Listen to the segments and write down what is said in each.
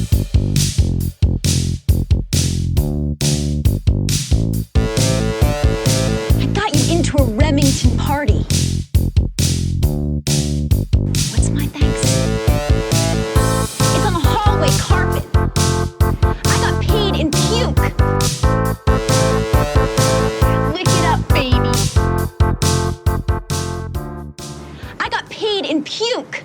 I got you into a Remington party. What's my thanks? It's on the hallway carpet. I got paid in puke. Lick it up, baby. I got paid in puke.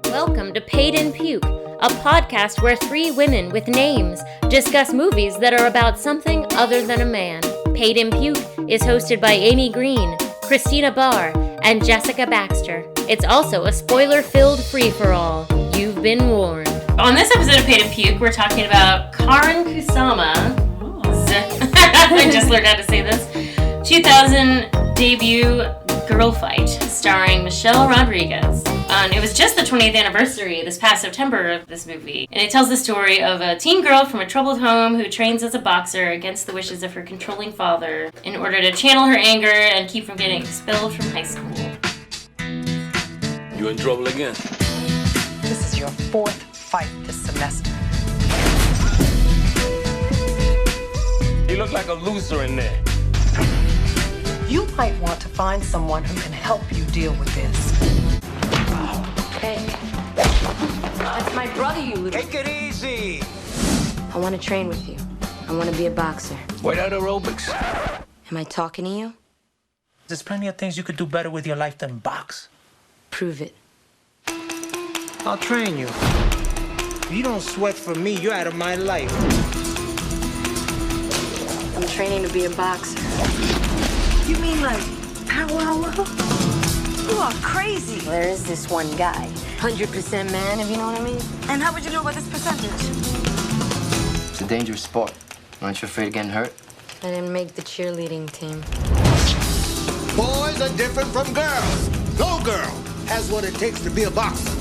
Welcome to Paid in Puke, a podcast where three women with names discuss movies that are about something other than a man. Paid in Puke is hosted by Amy Green, Christina Barr, and Jessica Baxter. It's also a spoiler-filled free-for-all. You've been warned. On this episode of Paid in Puke, we're talking about Karyn Kusama. I just learned how to say this. 2000 debut Girlfight, starring Michelle Rodriguez. It was just the 20th anniversary this past September of this movie. And it tells the story of a teen girl from a troubled home who trains as a boxer against the wishes of her controlling father in order to channel her anger and keep from getting expelled from high school. You in trouble again? This is your fourth fight this semester. You look like a loser in there. You might want to find someone who can help you deal with this. Hey, that's my brother, you little... Take it easy. I want to train with you. I want to be a boxer. Weight out aerobics. Am I talking to you? There's plenty of things you could do better with your life than box. Prove it. I'll train you. If you don't sweat for me, you're out of my life. I'm training to be a boxer. You mean like power? You are crazy. There is this one guy, 100% man, if you know what I mean. And how would you know about this percentage? It's a dangerous sport. Aren't you afraid of getting hurt? I didn't make the cheerleading team. Boys are different from girls. No girl has what it takes to be a boxer.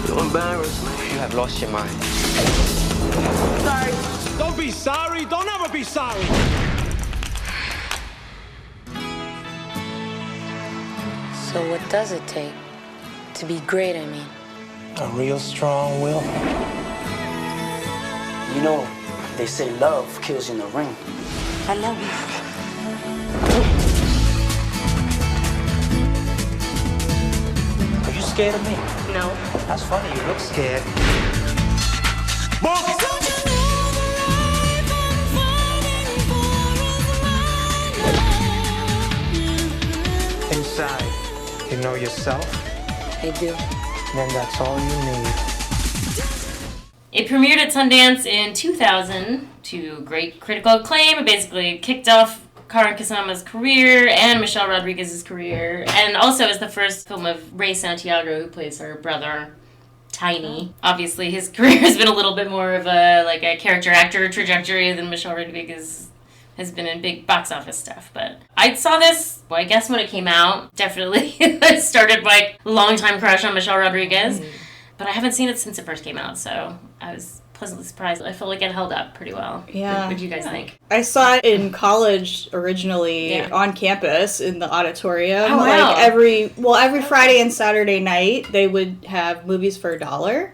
You're embarrassed, man. You have lost your mind. Sorry. Don't be sorry. Don't ever be sorry. So what does it take to be great, I mean? A real strong will. You know, they say love kills you in the ring. I love you. Are you scared of me? No. That's funny, you look scared. Inside, you know yourself, I do. then that's all you need. It premiered at Sundance in 2000 to great critical acclaim. It basically kicked off Karyn Kusama's career and Michelle Rodriguez's career, and also is the first film of Ray Santiago, who plays her brother, Tiny. Obviously, his career has been a little bit more of a character actor trajectory than Michelle Rodriguez has been in big box office stuff. But I saw this, I guess when it came out, definitely. I started my longtime crush on Michelle Rodriguez. But I haven't seen it since it first came out, so I was pleasantly surprised. I felt like it held up pretty well. Yeah. What did you guys think? I saw it in college originally on campus in the auditorium. Oh, wow. Like every Friday and Saturday night they would have movies for $1.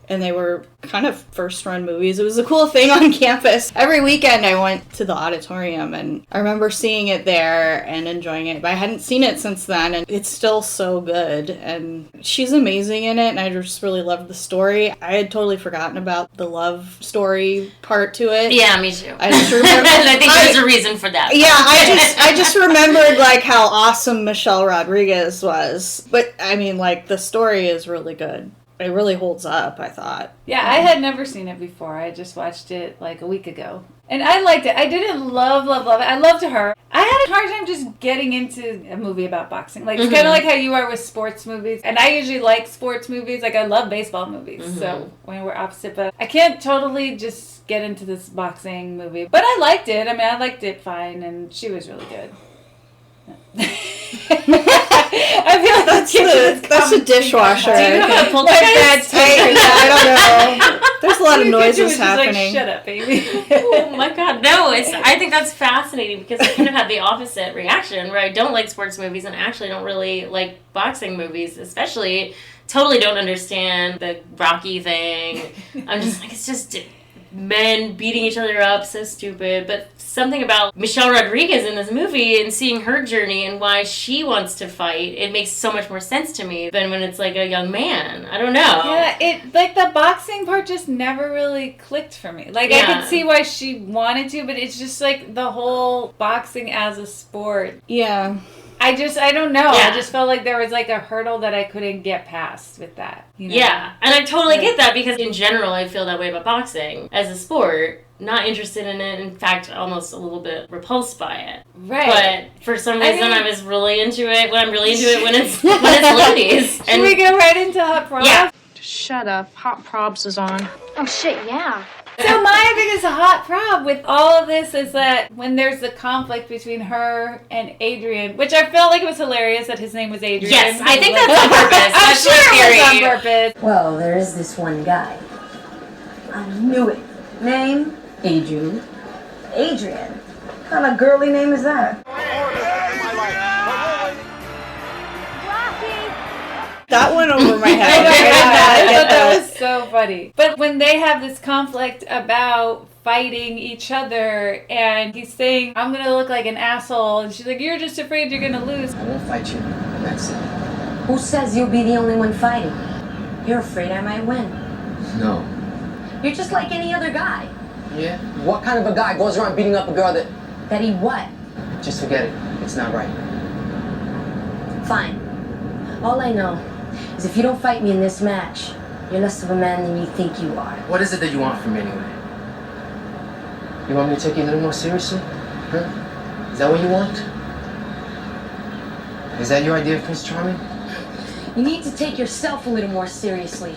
And they were kind of first-run movies. It was a cool thing on campus. Every weekend I went to the auditorium, and I remember seeing it there and enjoying it. But I hadn't seen it since then, and it's still so good. And she's amazing in it, and I just really loved the story. I had totally forgotten about the love story part to it. Yeah, me too. I just remember. And I think there's a reason for that. Yeah, I just remembered like how awesome Michelle Rodriguez was. But I mean, like the story is really good. It really holds up, I thought. Yeah, I had never seen it before. I just watched it like a week ago. And I liked it. I didn't love it. I loved her. I had a hard time just getting into a movie about boxing. Like, it's kind of like how you are with sports movies. And I usually like sports movies. Like, I love baseball movies. So, when we're opposite. But I can't totally just get into this boxing movie. But I liked it. I mean, I liked it fine. And she was really good. I feel like that's a dishwasher. Do you know how to pull that? I don't know. There's a lot of noises happening. Like, shut up, baby. Oh my god, no! I think that's fascinating because I kind of had the opposite reaction where I don't like sports movies and actually don't really like boxing movies, especially. Totally don't understand the Rocky thing. I'm just like, it's just men beating each other up, so stupid. But something about Michelle Rodriguez in this movie and seeing her journey and why she wants to fight, it makes so much more sense to me than when it's like a young man. I don't know. Yeah, like the boxing part just never really clicked for me. Like I could see why she wanted to, but it's just like the whole boxing as a sport. Yeah. I don't know. Yeah. I just felt like there was like a hurdle that I couldn't get past with that. You know? Yeah, and I totally get that because in general I feel that way about boxing as a sport. Not interested in it. In fact, almost a little bit repulsed by it. Right. But for some reason I was really into it. When I'm really into it when it's ladies. Should we go right into hot probs? Yeah. Shut up. Hot probs is on. Oh shit, yeah. So my biggest hot prob with all of this is that when there's the conflict between her and Adrienne, which I felt like it was hilarious that his name was Adrienne. Yes, I think that's on purpose. I'm sure it was on purpose. Well, there is this one guy. I knew it. Name? Adrienne. Adrienne? What kind of girly name is that? That went over my head. I thought that was so funny. But when they have this conflict about fighting each other, and he's saying, I'm going to look like an asshole, and she's like, you're just afraid you're going to lose. I won't fight you. That's it. Who says you'll be the only one fighting? You're afraid I might win. No. You're just like any other guy. Yeah? What kind of a guy goes around beating up a girl that... That he what? Just forget it. It's not right. Fine. All I know is if you don't fight me in this match, you're less of a man than you think you are. What is it that you want from me anyway? You want me to take you a little more seriously? Huh? Is that what you want? Is that your idea of Prince Charming? You need to take yourself a little more seriously.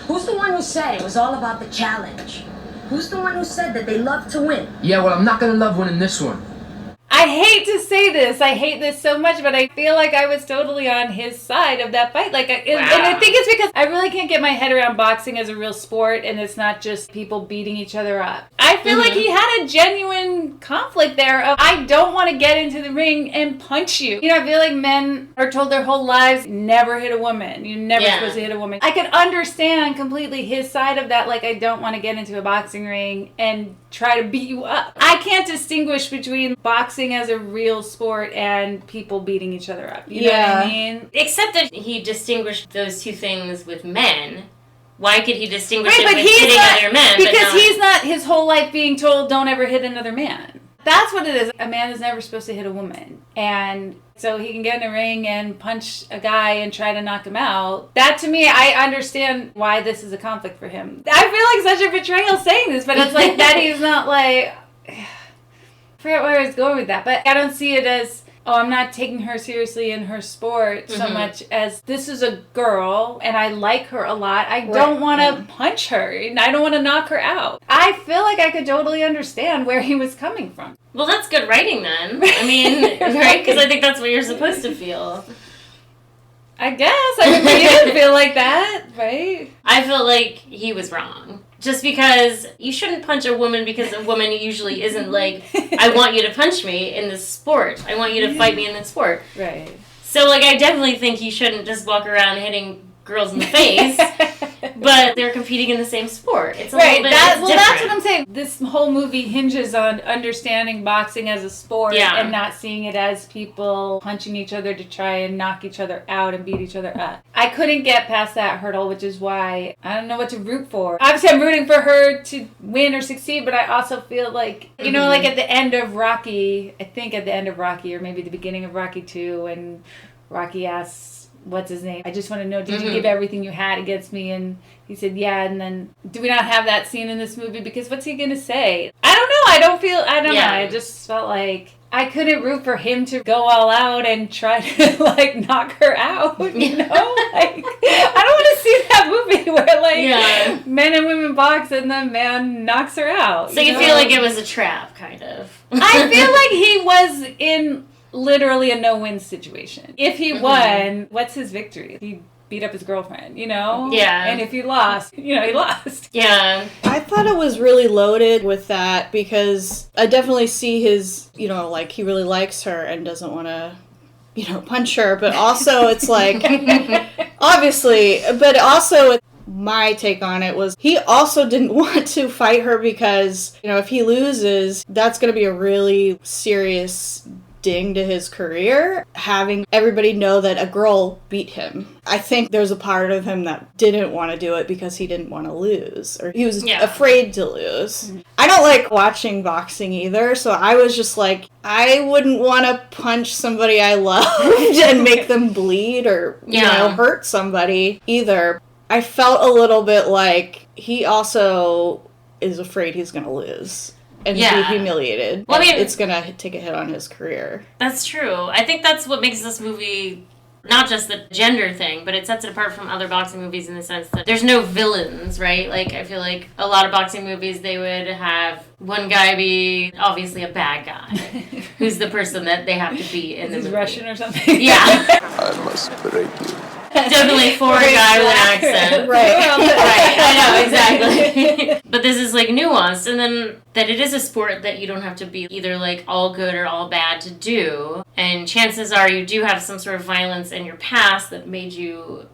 Who's the one who said it was all about the challenge? Who's the one who said that they love to win? Yeah, well, I'm not gonna love winning this one. I hate to say this. I hate this so much, but I feel like I was totally on his side of that fight. Like, and I think it's because I really can't get my head around boxing as a real sport, and it's not just people beating each other up. I feel like he had a genuine conflict there of, I don't want to get into the ring and punch you. You know, I feel like men are told their whole lives, never hit a woman. You're never supposed to hit a woman. I could understand completely his side of that. Like, I don't want to get into a boxing ring and try to beat you up. I can't distinguish between boxing as a real sport and people beating each other up. You know what I mean? Except that he distinguished those two things with men. Why could he distinguish it but with hitting other men? Because he's not his whole life being told, don't ever hit another man. That's what it is. A man is never supposed to hit a woman. And so he can get in a ring and punch a guy and try to knock him out. That, to me, I understand why this is a conflict for him. I feel like such a betrayal saying this, but it's like that he's not like... I forget where I was going with that, but I don't see it as, oh, I'm not taking her seriously in her sport so much as this is a girl and I like her a lot. I don't want to punch her and I don't want to knock her out. I feel like I could totally understand where he was coming from. Well, that's good writing then. I mean, right? Because I think that's what you're supposed to feel. I guess. I mean, but you didn't feel like that, right? I felt like he was wrong. Just because you shouldn't punch a woman because a woman usually isn't like, I want you to punch me in this sport. I want you to fight me in this sport. Right. So, like, I definitely think he shouldn't just walk around hitting girls in the face. But they're competing in the same sport. It's a little bit that's what I'm saying. This whole movie hinges on understanding boxing as a sport and not seeing it as people punching each other to try and knock each other out and beat each other up. I couldn't get past that hurdle, which is why I don't know what to root for. Obviously, I'm rooting for her to win or succeed, but I also feel like, you know, like at the end of Rocky, I think at the end of Rocky, or maybe the beginning of Rocky 2, when Rocky asks, what's his name? I just want to know, did you give everything you had against me? And he said, yeah. And then, do we not have that scene in this movie? Because what's he going to say? I don't know. I don't know. I just felt like I couldn't root for him to go all out and try to, like, knock her out, you know? Like, I don't want to see that movie where, like, men and women box and the man knocks her out. So you feel like it was a trap, kind of. I feel like he was in literally a no-win situation. If he won, what's his victory? He beat up his girlfriend, you know? Yeah. And if he lost, you know, he lost. Yeah. I thought it was really loaded with that because I definitely see his, like he really likes her and doesn't want to, punch her. But also it's like, obviously, but also my take on it was he also didn't want to fight her because, if he loses, that's going to be a really serious ding to his career, having everybody know that a girl beat him. I think there's a part of him that didn't want to do it because he didn't want to lose, or he was afraid to lose. I don't like watching boxing either, so I was just like, I wouldn't want to punch somebody I loved and make them bleed or, hurt somebody either. I felt a little bit like he also is afraid he's going to lose. And be humiliated. Well, I mean, it's going to take a hit on his career. That's true. I think that's what makes this movie not just the gender thing, but it sets it apart from other boxing movies in the sense that there's no villains, right? Like, I feel like a lot of boxing movies, they would have one guy be obviously a bad guy, who's the person that they have to be in the movie. Russian or something? Yeah. I must break you. Definitely foreign guy with an accent. Right. I know, exactly. But this is like nuanced, and then that it is a sport that you don't have to be either like all good or all bad to do. And chances are you do have some sort of violence in your past that made you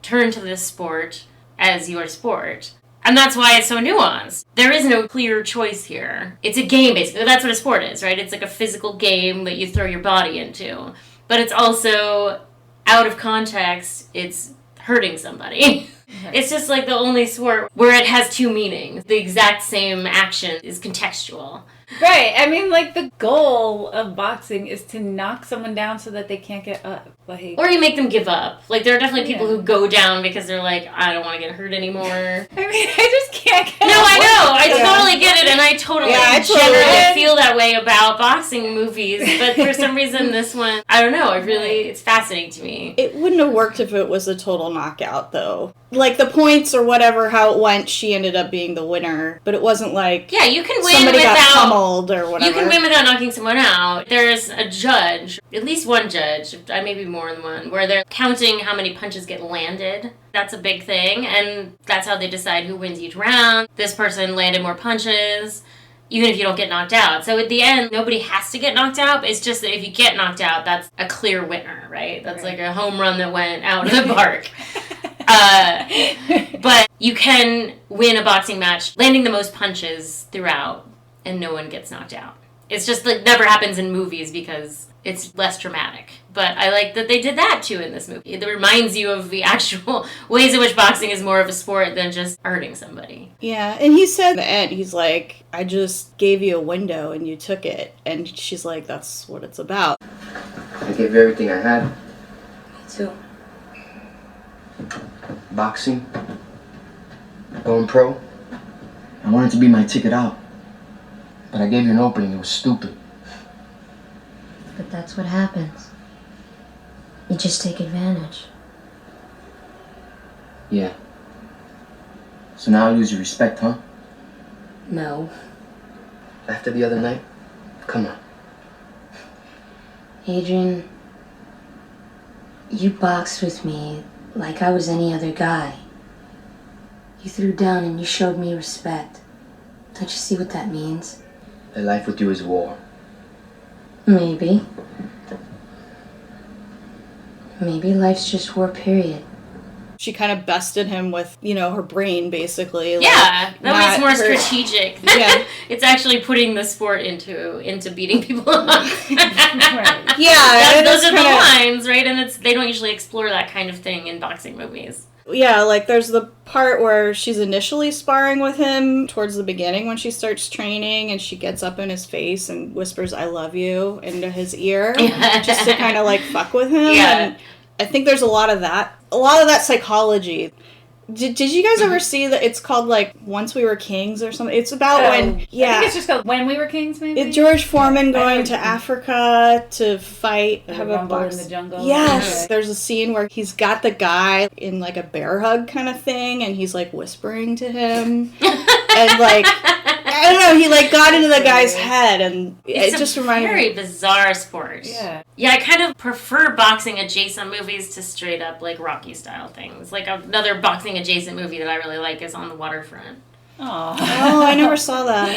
turn to this sport as your sport. And that's why it's so nuanced. There is no clear choice here. It's a game, basically. That's what a sport is, right? It's like a physical game that you throw your body into. But it's also, out of context, it's hurting somebody. It's just like the only sport where it has two meanings. The exact same action is contextual. Right. I mean, like, the goal of boxing is to knock someone down so that they can't get up. Like, or you make them give up. Like, there are definitely people who go down because they're like, I don't want to get hurt anymore. I mean, I just can't get No, I know. I totally get it, and I totally generally feel that way about boxing movies. But for some reason, this one, I don't know. It's fascinating to me. It wouldn't have worked if it was a total knockout, though. Like, the points or whatever, how it went, she ended up being the winner. But it wasn't like you can win somebody without got pummeled or whatever. You can win without knocking someone out. There's a judge, at least one judge, maybe more than one, where they're counting how many punches get landed. That's a big thing, and that's how they decide who wins each round. This person landed more punches, even if you don't get knocked out. So at the end, nobody has to get knocked out. It's just that if you get knocked out, that's a clear winner, right? That's like a home run that went out of the park. But you can win a boxing match landing the most punches throughout, and no one gets knocked out. It's just like never happens in movies because it's less dramatic. But I like that they did that too in this movie. It reminds you of the actual ways in which boxing is more of a sport than just hurting somebody. Yeah, and he said at the end, he's like, I just gave you a window and you took it. And she's like, that's what it's about. I gave you everything I had. Me too. Boxing. Going pro. I wanted to be my ticket out. But I gave you an opening. It was stupid. But that's what happens. You just take advantage. Yeah. So now I lose your respect, huh? No. After the other night? Come on. Adrienne, you boxed with me like I was any other guy. You threw down and you showed me respect. Don't you see what that means? That life with you is war. Maybe. Maybe life's just war, period. She kind of bested him with, her brain, basically. Yeah, like, that way it's more strategic. Yeah. It's actually putting the sport into beating people up. right. Yeah. Those are the lines, right? And they don't usually explore that kind of thing in boxing movies. Yeah, like there's the part where she's initially sparring with him towards the beginning when she starts training, and she gets up in his face and whispers, I love you, into his ear, just to kind of like fuck with him. Yeah. And I think there's a lot of that psychology. Did you guys ever see that it's called like Once We Were Kings or something? It's about when, I think it's just called When We Were Kings, maybe? George Foreman going to Africa to fight, have a box in the jungle. Yes. There's a scene where he's got the guy in like a bear hug kind of thing, and he's like whispering to him. And like, I don't know, he like got into the guy's head, and it just reminded me. It's a very bizarre sport. fighters. Yeah. Yeah, I kind of prefer boxing adjacent movies to straight up like Rocky style things. Like another boxing adjacent movie that I really like is On the Waterfront. Aww. Oh, I never saw that.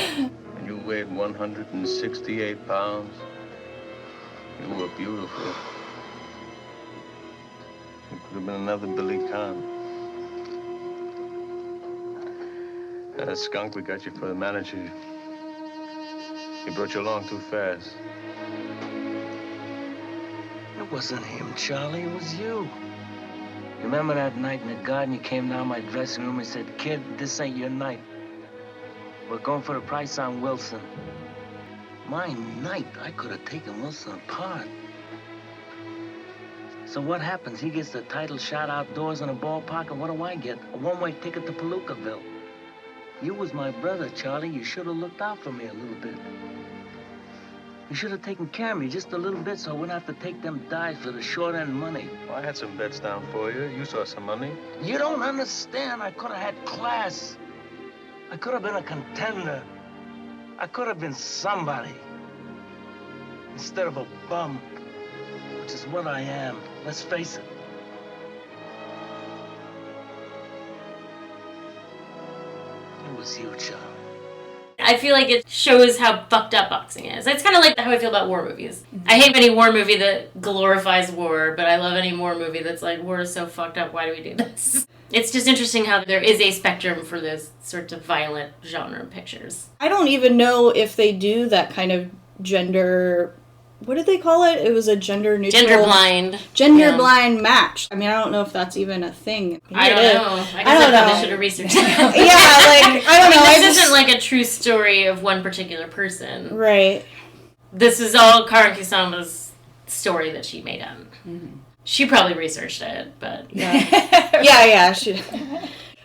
When you weighed 168 pounds, you were beautiful. You could have been another Billy Khan. That skunk we got you for the manager, he brought you along too fast. It wasn't him, Charlie. It was you. Remember that night in the garden? You came down my dressing room and said, "Kid, this ain't your night. We're going for the price on Wilson." My night, I could have taken Wilson apart. So what happens? He gets the title shot outdoors in a ballpark, and what do I get? A one-way ticket to Palookaville. You was my brother, Charlie. You should have looked out for me a little bit. You should have taken care of me just a little bit so I wouldn't have to take them dives for the short-end money. Well, I had some bets down for you. You saw some money. You don't understand. I could have had class. I could have been a contender. I could have been somebody. Instead of a bum, which is what I am. Let's face it. It was you, Charlie. I feel like it shows how fucked up boxing is. It's kind of like how I feel about war movies. I hate any war movie that glorifies war, but I love any war movie that's like, war is so fucked up, why do we do this? It's just interesting how there is a spectrum for this sort of violent genre pictures. I don't even know if they do that kind of gender... What did they call it? It was a gender neutral... Gender blind match. I mean, I don't know if that's even a thing. I don't know. I guess I probably should have researched that. Yeah, like, I don't know. This isn't like a true story of one particular person. Right. This is all Karyn Kusama's story that she made up. Mm-hmm. She probably researched it, but... Yeah. She...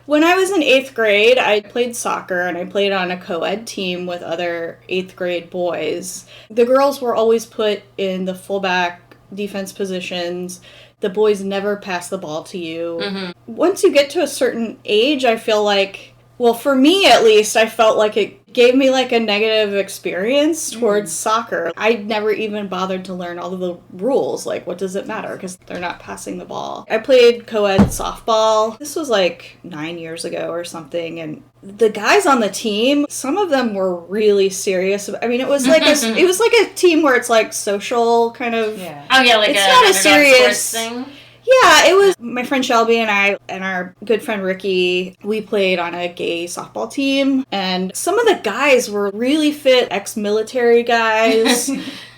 When I was in 8th grade, I played soccer, and I played on a co-ed team with other 8th grade boys. The girls were always put in the fullback defense positions. The boys never pass the ball to you. Mm-hmm. Once you get to a certain age, I feel like, well, for me at least, I felt like it gave me like a negative experience towards soccer. I never even bothered to learn all of the rules. Like, what does it matter? Because they're not passing the ball. I played co-ed softball. This was like 9 years ago or something. And the guys on the team, some of them were really serious. I mean, it was like a team where it's like social kind of. Yeah. Oh yeah, like it's not a serious thing. Yeah, it was my friend Shelby and I and our good friend Ricky. We played on a gay softball team, and some of the guys were really fit ex-military guys.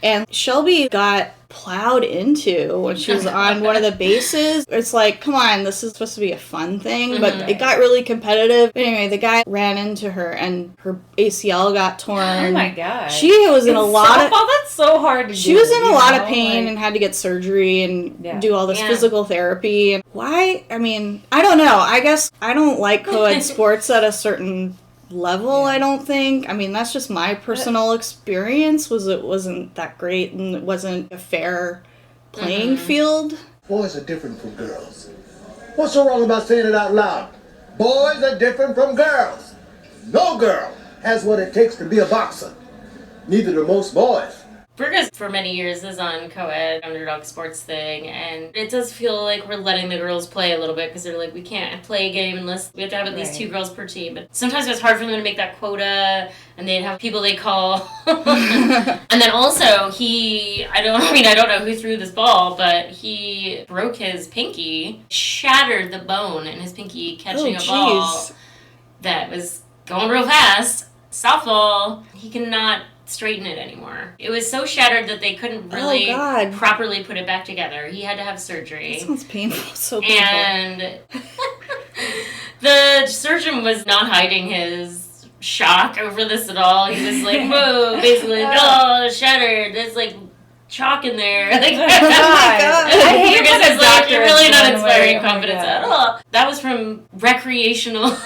And Shelby got plowed into when she was on one of the bases. It's like, come on, this is supposed to be a fun thing, but it got really competitive. Anyway, the guy ran into her and her ACL got torn. Oh my gosh. She was in a lot of... That's so hard to do. She was in a lot of pain and had to get surgery and do all this physical therapy. And why? I mean, I don't know. I guess I don't like co-ed sports at a certain level, I don't think. I mean, that's just my personal experience. It wasn't that great, and it wasn't a fair playing field. Boys are different from girls. What's so wrong about saying it out loud? Boys are different from girls. No girl has what it takes to be a boxer. Neither do most boys. Burgess, for many years, is on co-ed, underdog sports thing, and it does feel like we're letting the girls play a little bit, because they're like, we can't play a game unless we have to have at least 2 girls per team. But sometimes it's hard for them to make that quota, and they'd have people they call. And then also, I don't know who threw this ball, but he broke his pinky, shattered the bone in his pinky catching a ball that was going real fast. Softball, he cannot straighten it anymore. It was so shattered that they couldn't really properly put it back together. He had to have surgery. That sounds painful. So painful. And the surgeon was not hiding his shock over this at all. He was like, whoa, basically, oh, it's shattered. There's like chalk in there. Like, oh my God. I hate when a doctor you're really not inspiring way. confidence at all. That was from recreational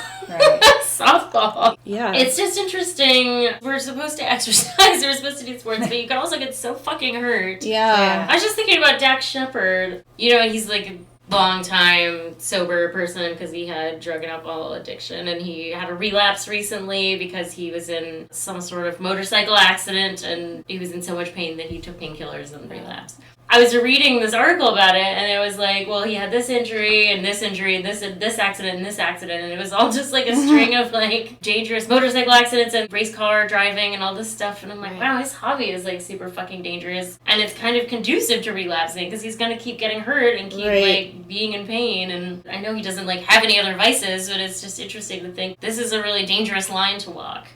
softball. Yeah. It's just interesting. We're supposed to exercise. We're supposed to do sports, but you can also get so fucking hurt. Yeah. I was just thinking about Dax Shepard. You know, he's like long-time sober person because he had drug and alcohol addiction, and he had a relapse recently because he was in some sort of motorcycle accident and he was in so much pain that he took painkillers and relapsed. I was reading this article about it, and it was like, well, he had this injury and this injury and this accident and this accident, and it was all just like a string of like dangerous motorcycle accidents and race car driving and all this stuff, and I'm like, wow, his hobby is like super fucking dangerous, and it's kind of conducive to relapsing because he's gonna keep getting hurt and keep like being in pain, and I know he doesn't like have any other vices, but it's just interesting to think this is a really dangerous line to walk.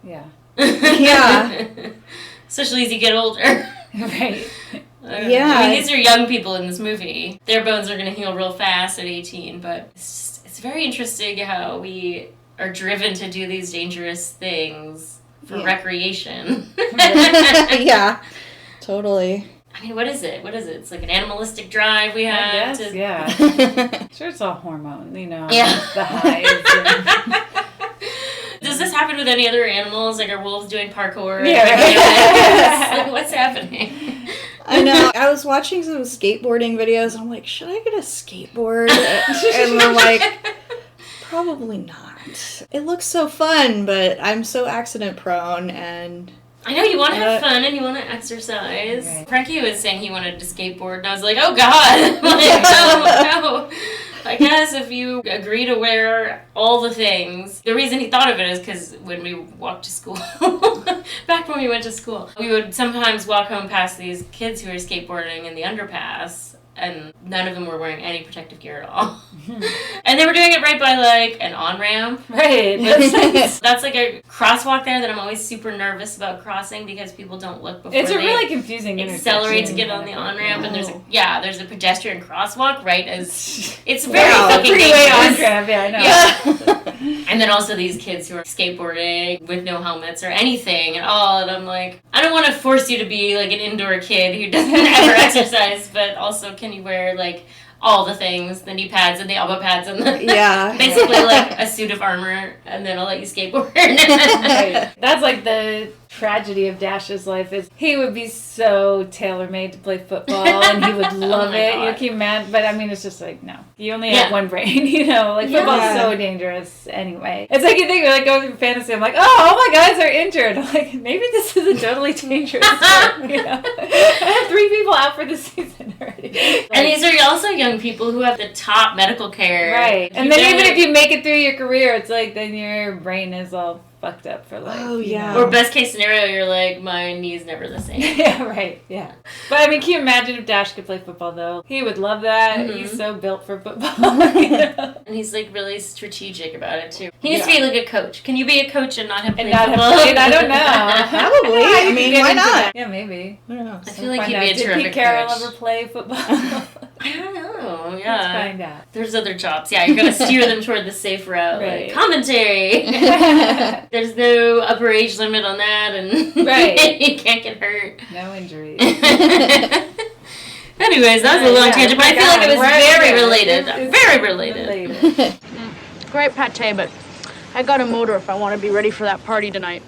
Yeah. Yeah. Especially as you get older. Right. Yeah. I mean, these are young people in this movie. Their bones are going to heal real fast at 18, but it's very interesting how we are driven to do these dangerous things for recreation. Yeah, totally. I mean, what is it? It's like an animalistic drive we have. I guess, Sure, it's all hormone, the highs. Does this happen with any other animals? Like, are wolves doing parkour? Yeah. Like, what's happening? I know. I was watching some skateboarding videos, and I'm like, should I get a skateboard? And I'm like, probably not. It looks so fun, but I'm so accident prone, and... I know, you want to have fun and you want to exercise. Right. Frankie was saying he wanted to skateboard, and I was like, oh God! Like, no. I guess if you agree to wear all the things, the reason he thought of it is because when we walked to school, back when we went to school, we would sometimes walk home past these kids who were skateboarding in the underpass, and none of them were wearing any protective gear at all. And they were doing it right by, like, an on-ramp. Right. That's like a crosswalk there that I'm always super nervous about crossing because people don't look before it's a they really confusing accelerate to get on the on-ramp, and there's a pedestrian crosswalk right as... It's very Wow, fucking three-way dangerous. on-ramp, yeah, I know. And then also these kids who are skateboarding with no helmets or anything at all, and I'm like, I don't want to force you to be like an indoor kid who doesn't ever exercise, but also can you wear like all the things, the knee pads and the elbow pads and the basically like a suit of armor, and then I'll let you skateboard. Right. That's like the tragedy of Dash's life is he would be so tailor-made to play football and he would love it. You can imagine, but I mean, it's just like, no. You only have one brain, like football's so dangerous anyway. It's like you think, like going through fantasy, I'm like, all my guys are injured. I'm like, maybe this is a totally dangerous sport, I have 3 people out for the season already. And these are also young people who have the top medical care. Right. And then even if you make it through your career, it's like then your brain is all fucked up for life. Oh, yeah. Or best case scenario, you're like, my knee's never the same. Yeah, right. Yeah. But I mean, can you imagine if Dash could play football, though? He would love that. Mm-hmm. He's so built for football. And he's like really strategic about it, too. He needs to be like a coach. Can you be a coach and not have played football? I don't know. Probably. I mean, why not? That. Yeah, maybe. I feel like he'd be a terrific Did Pete Carroll coach. ever play football? I don't know. Yeah. Let's find out. There's other jobs. Yeah, you're going to steer them toward the safe route. Right. Like commentary. There's no upper age limit on that, and you can't get hurt. No injuries. Anyways, that was a long tangent, but I feel like it was very related. Very related. Great pate, but I got a motor if I want to be ready for that party tonight.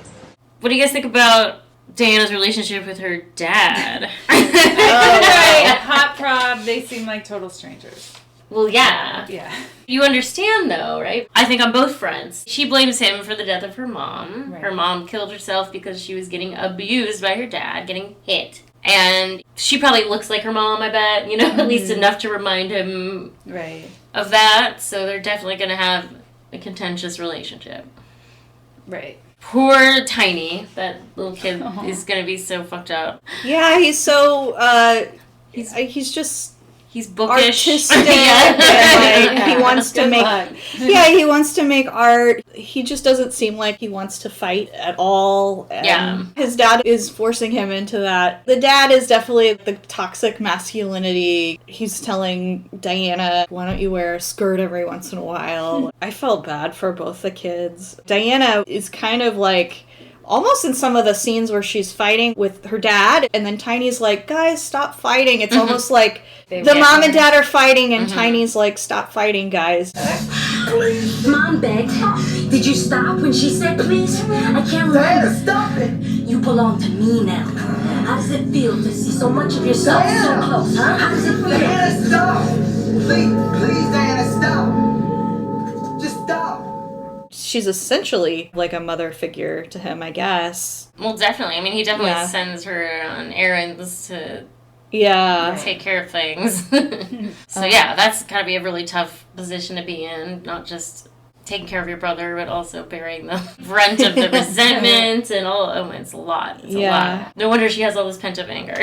What do you guys think about Diana's relationship with her dad? Right. Hot prod, they seem like total strangers. Well, yeah. Yeah. You understand, though, right? I think on both fronts. She blames him for the death of her mom. Right. Her mom killed herself because she was getting abused by her dad, getting hit. And she probably looks like her mom, I bet, at least enough to remind him of that. So they're definitely going to have a contentious relationship. Right. Poor Tiny, that little kid is going to be so fucked up. Yeah, he's so, he's just... He's bookish. Artistic. He wants to make... he wants to make art. He just doesn't seem like he wants to fight at all. And his dad is forcing him into that. The dad is definitely the toxic masculinity. He's telling Diana, why don't you wear a skirt every once in a while? I felt bad for both the kids. Diana is kind of like... almost in some of the scenes where she's fighting with her dad, and then Tiny's like, guys, stop fighting. It's almost like the mom and dad are fighting, and Tiny's like, stop fighting, guys. Please. Mom begged. Did you stop when she said please? I can't remember. Diana, stop it! You belong to me now. How does it feel to see so much of yourself so close, huh? How does it feel? Diana, stop! Please, Diana, stop. Just stop. She's essentially like a mother figure to him, I guess. Well, definitely. I mean, he definitely sends her on errands to take care of things. So yeah, that's gotta be a really tough position to be in, not just taking care of your brother, but also bearing the brunt of the resentment and all. Oh, it's a lot. It's a lot. No wonder she has all this pent-up anger.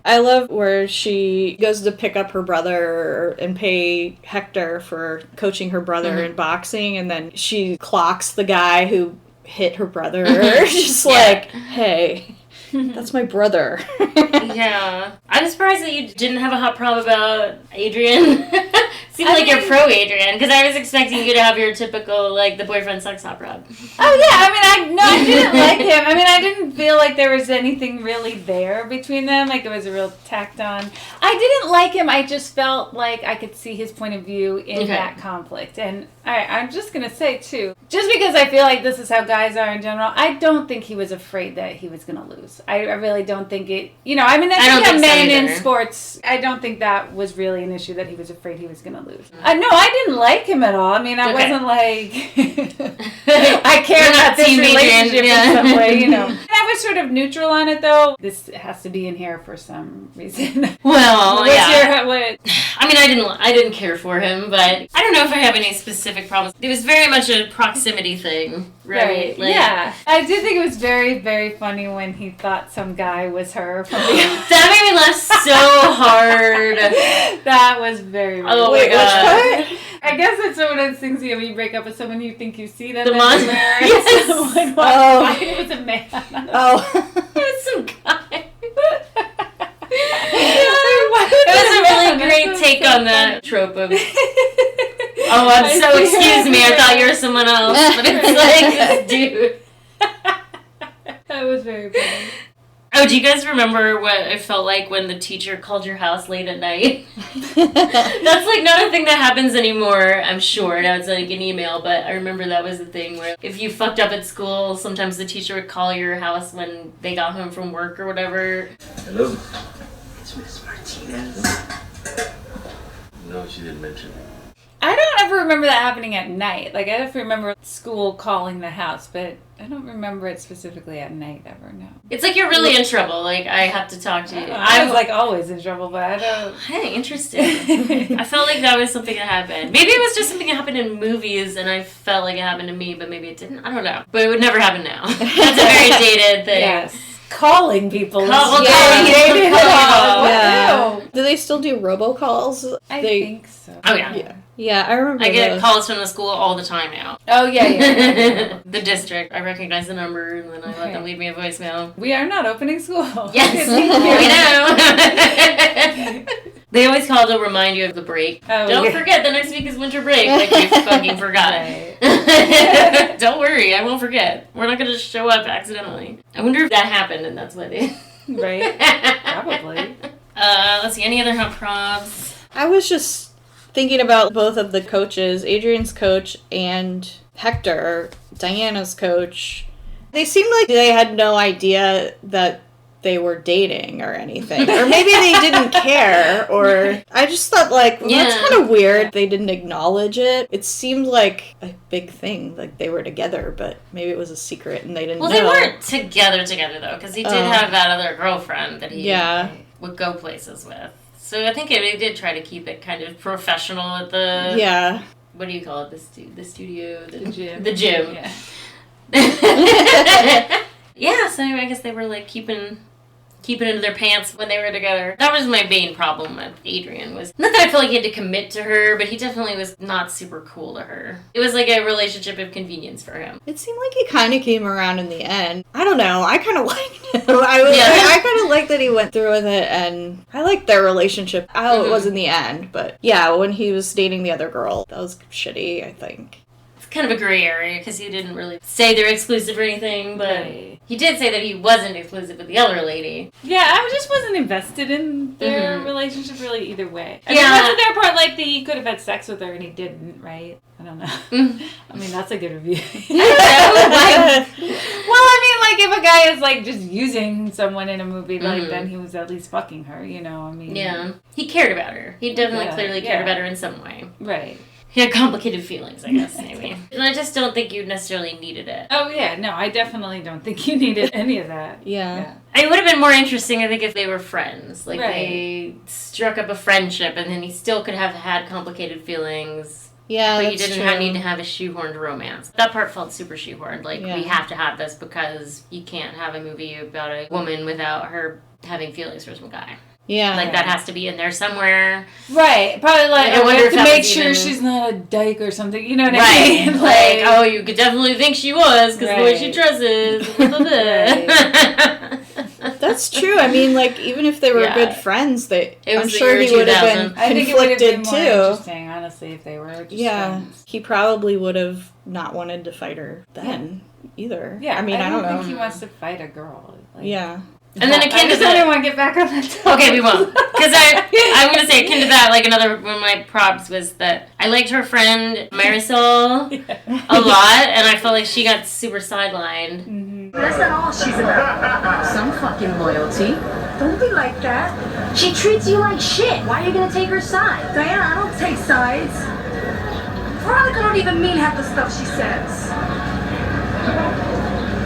I love where she goes to pick up her brother and pay Hector for coaching her brother in boxing, and then she clocks the guy who hit her brother. Just like, hey, that's my brother. Yeah. I'm surprised that you didn't have a hot problem about Adrienne. Seems like you're pro Adrienne, because I was expecting you to have your typical, like, the boyfriend sucks hot rub. Oh, yeah. I mean, I didn't like him. I mean, I didn't feel like there was anything really there between them. Like, it was a real tacked on. I didn't like him. I just felt like I could see his point of view in that conflict. And I'm just going to say, too, just because I feel like this is how guys are in general, I don't think he was afraid that he was going to lose. I really don't think it, I mean, I think men in sports, I don't think that was really an issue that he was afraid he was going to lose. No, I didn't like him at all. I mean, I wasn't like, I care about this relationship in some way, I was sort of neutral on it, though. This has to be in here for some reason. Well, I mean, I didn't care for him, but I don't know if I have any specific problems. It was very much a proximity thing, right? Like, yeah. I did think it was very, very funny when he thought some guy was her. That made me laugh so hard. That was very funny. Oh, my God. I guess it's one of those things, when you break up with someone, you think you see them. The monster. Yes. It was a man. It was some guy. It was a really great take on that trope of, excuse me, I thought you were someone else. But it's like, this dude. That was very funny. Oh, do you guys remember what it felt like when the teacher called your house late at night? That's like not a thing that happens anymore, I'm sure. Now it's like an email, but I remember that was the thing where if you fucked up at school, sometimes the teacher would call your house when they got home from work or whatever. Hello? It's Miss Martinez. No, she didn't mention it. I don't ever remember that happening at night. Like, I don't remember school calling the house, but I don't remember it specifically at night ever, no. It's like you're really in trouble. Like, I have to talk to you. I was, like, always in trouble, but I don't... Hey, interesting. I felt like that was something that happened. Maybe it was just something that happened in movies, and I felt like it happened to me, but maybe it didn't. I don't know. But it would never happen now. That's a very dated thing. Yes. Calling people. Do they still do robocalls? I think so. Oh, yeah. Yeah, I remember I get those. calls from the school all the time now. Oh, yeah. The district. I recognize the number, and then I let them leave me a voicemail. We are not opening school. Yes, we know. They always call to remind you of the break. Oh, Don't forget, the next week is winter break. Like you fucking forgot. Don't worry, I won't forget. We're not going to show up accidentally. I wonder if that happened, and that's why they... Right? Probably. Let's see, any other hot props? I was just thinking about both of the coaches, Adrienne's coach and Hector, Diana's coach. They seemed like they had no idea that they were dating or anything. Or maybe they didn't care, or I just thought, like, well, that's kind of weird. They didn't acknowledge it. It seemed like a big thing, like they were together, but maybe it was a secret and they didn't know. Well, they weren't together, though, because he did have that other girlfriend that he would go places with. So I think they did try to keep it kind of professional at the... Yeah. What do you call it? The studio? The gym. The gym. Yeah, so I guess they were, like, keeping it into their pants when they were together. That was my main problem with Adrienne. Was not that I felt like he had to commit to her, but he definitely was not super cool to her. It was like a relationship of convenience for him. It seemed like he kind of came around in the end. I don't know. I kind of liked him. I kind of liked that he went through with it, and I liked their relationship, how it was in the end. But yeah, when he was dating the other girl, that was shitty, I think. Kind of a gray area, because he didn't really say they're exclusive or anything, but he did say that he wasn't exclusive with the other lady. Yeah, I just wasn't invested in their relationship really either way. I mean, wasn't their part like that he could have had sex with her and he didn't, right? I don't know. I mean, that's a good review. Well, I mean, like if a guy is like just using someone in a movie, like then he was at least fucking her, you know? I mean, yeah, he cared about her. He definitely clearly cared about her in some way. Right. He had complicated feelings, I guess, maybe. And I just don't think you necessarily needed it. Oh, yeah. No, I definitely don't think you needed any of that. Yeah. It would have been more interesting, I think, if they were friends. Like, they struck up a friendship, and then he still could have had complicated feelings. Yeah, but you didn't need to have a shoehorned romance. That part felt super shoehorned. Like, we have to have this because you can't have a movie about a woman without her having feelings for some guy. Yeah. Like, that has to be in there somewhere. Right. Probably, like, I wonder if to that make was sure even... she's not a dyke or something. You know what I mean? Like, oh, you could definitely think she was because the way she dresses. That's true. I mean, like, even if they were good friends, I'm sure he would have been I think it would have conflicted been more too. interesting, honestly, if they were just friends. He probably would have not wanted to fight her then either. Yeah, I mean, I don't know. think he wants to fight a girl. Like, yeah. And then akin to that, I didn't want to get back on that topic. Okay, we won't. Because I'm going to say akin to that, like another one of my props was that I liked her friend Marisol a lot, and I felt like she got super sidelined. Mm-hmm. That's not all she's about. Some fucking loyalty. Don't be like that. She treats you like shit. Why are you going to take her side? Diana, I don't take sides. Veronica don't even mean half the stuff she says.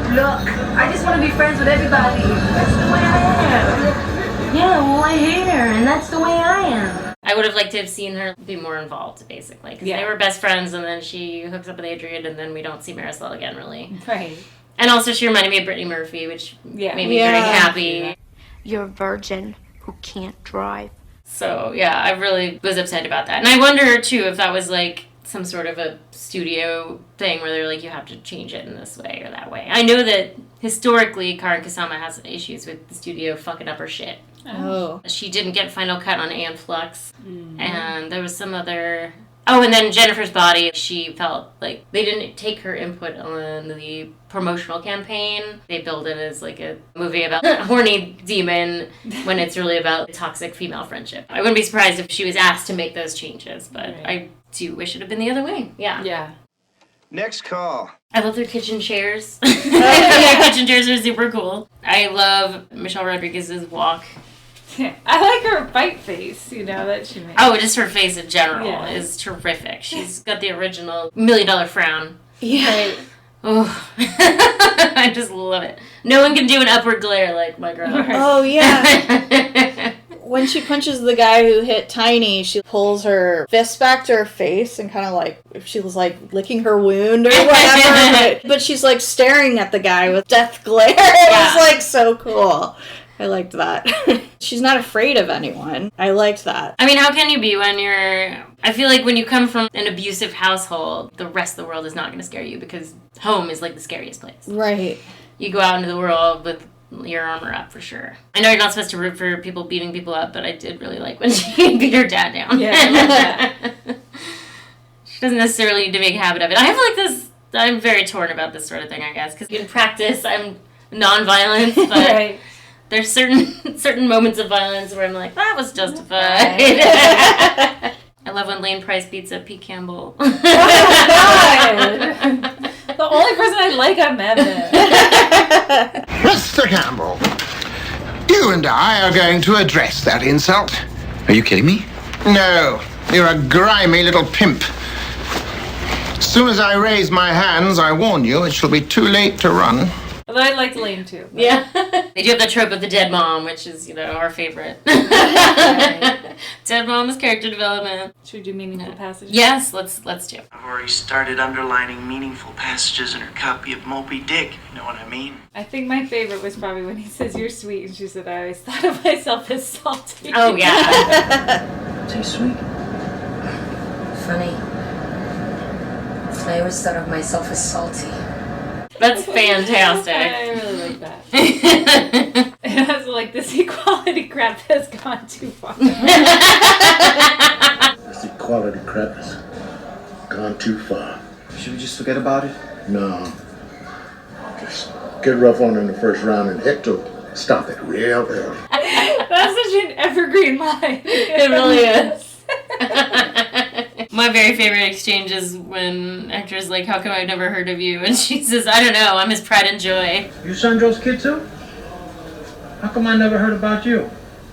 Look, I just want to be friends with everybody. That's the way I am. Yeah, well, I hate her, and that's the way I am. I would have liked to have seen her be more involved, basically. Because they were best friends, and then she hooks up with Adrienne, and then we don't see Marisol again, really. Right. And also, she reminded me of Brittany Murphy, which made me very happy. You're a virgin who can't drive. So, yeah, I really was upset about that. And I wonder, too, if that was, like, some sort of a studio thing where they're like, you have to change it in this way or that way. I know that historically Karyn Kusama has issues with the studio fucking up her shit. Oh. She didn't get final cut on Aeon Flux. Mm-hmm. And there was some other... Oh, and then Jennifer's Body, she felt like they didn't take her input on the promotional campaign. They billed it as like a movie about a horny demon when it's really about toxic female friendship. I wouldn't be surprised if she was asked to make those changes, but I do wish it had been the other way. Yeah. Yeah. Next call. I love their kitchen chairs. Their kitchen chairs are super cool. I love Michelle Rodriguez's walk. I like her fight face, you know, that she made. Oh, just her face in general is terrific. She's got the original $1 million frown. Yeah. Right? Oh, I just love it. No one can do an upward glare like my girl. Oh, yeah. When she punches the guy who hit Tiny, she pulls her fist back to her face and kind of like, if she was like licking her wound or whatever. but she's like staring at the guy with death glare. It was like so cool. I liked that. She's not afraid of anyone. I liked that. I mean, how can you be when you're... I feel like when you come from an abusive household, the rest of the world is not going to scare you because home is like the scariest place. Right. You go out into the world with your armor up for sure. I know you're not supposed to root for people beating people up, but I did really like when she beat her dad down. Yeah, I love that. She doesn't necessarily need to make a habit of it. I have like this... I'm very torn about this sort of thing, I guess, because in practice, I'm non-violent, but... Right. There's certain moments of violence where I'm like, that was justified. I love when Lane Price beats up Pete Campbell. Oh my God. The only person I like on Mad Men. Mr. Campbell, you and I are going to address that insult. Are you kidding me? No, you're a grimy little pimp. As soon as I raise my hands, I warn you, it shall be too late to run. Although I liked Lane too. But. Yeah. They do have the trope of the dead mom, which is, our favorite. Dead mom's character development. Should we do meaningful passages? Yes, let's do. I've already started underlining meaningful passages in her copy of Moby Dick, if you know what I mean. I think my favorite was probably when he says, "You're sweet," and she said, "I always thought of myself as salty." Oh, yeah. Too sweet. Funny. I always thought of myself as salty. That's fantastic. I really like that. It has like this equality crap has gone too far. This equality crap has gone too far. Should we just forget about it? No. Just get rough on her in the first round and Hector stop it real early. That's such an evergreen line. It really is. My very favorite exchange is when Hector's like, how come I've never heard of you? And she says, I don't know, I'm his pride and joy. You Sandro's kid too? How come I never heard about you?